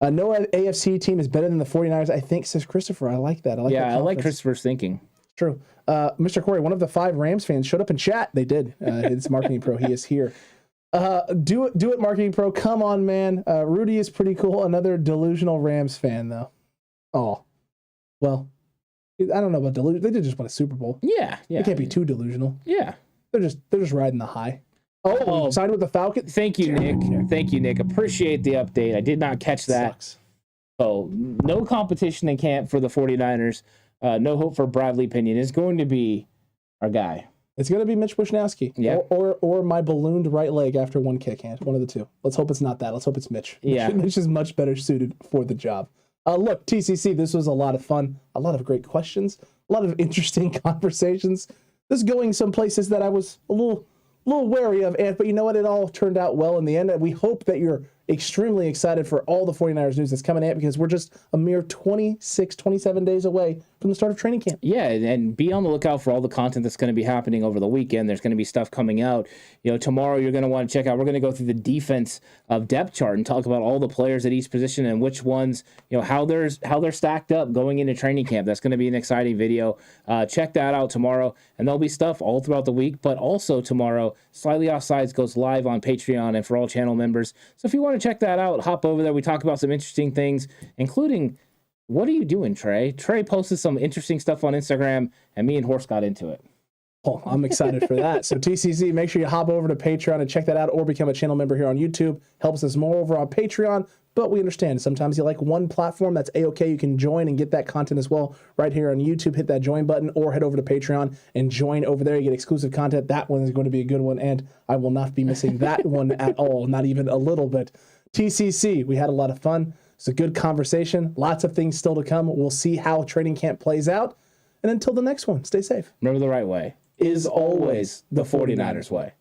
No AFC team is better than the 49ers, I think, says Christopher. I like that. I like Christopher's thinking. True. Mr. Corey, one of the 5 Rams fans showed up in chat. They did. It's Marketing Pro. He is here. Do it, Marketing Pro. Come on, man. Rudy is pretty cool. Another delusional Rams fan, though. Oh. Well, I don't know about delusion. They did just win a Super Bowl. Yeah. They can't be too delusional. Yeah. They're just riding the high. Oh, signed with the Falcons. Thank you, Nick. Thank you, Nick. Appreciate the update. I did not catch that. Sucks. So, no competition in camp for the 49ers. No hope for Bradley Pinion. It's going to be our guy. It's going to be Mitch Wishnowsky. Yeah. Or my ballooned right leg after one kick hand. One of the two. Let's hope it's not that. Let's hope it's Mitch. Yeah. Mitch is much better suited for the job. Look, TCC, this was a lot of fun. A lot of great questions. A lot of interesting conversations. This is going some places that I was a little wary of, but you know what? It all turned out well in the end. We hope that you're extremely excited for all the 49ers news that's coming in because we're just a mere 27 days away from the start of training camp. Yeah, and be on the lookout for all the content that's going to be happening over the weekend. There's going to be stuff coming out. Tomorrow you're going to want to check out, we're going to go through the defense of depth chart and talk about all the players at each position and which ones, how they're stacked up going into training camp. That's going to be an exciting video. Check that out tomorrow, and there'll be stuff all throughout the week, but also tomorrow, Slightly Offsides goes live on Patreon and for all channel members. So if you want to check that out, hop over there. We talk about some interesting things, including What are you doing, Trey? Trey posted some interesting stuff on Instagram, and me and Horst got into it. Oh, I'm excited for that. So TCC, make sure you hop over to Patreon and check that out, or become a channel member here on YouTube. Helps us more over on Patreon, but we understand sometimes you like one platform. That's A-OK. You can join and get that content as well right here on YouTube. Hit that join button or head over to Patreon and join over there. You get exclusive content. That one is going to be a good one, and I will not be missing that one at all, not even a little bit. TCC, we had a lot of fun. It's a good conversation. Lots of things still to come. We'll see how training camp plays out. And until the next one, stay safe. Remember, the right way is always the 49ers way.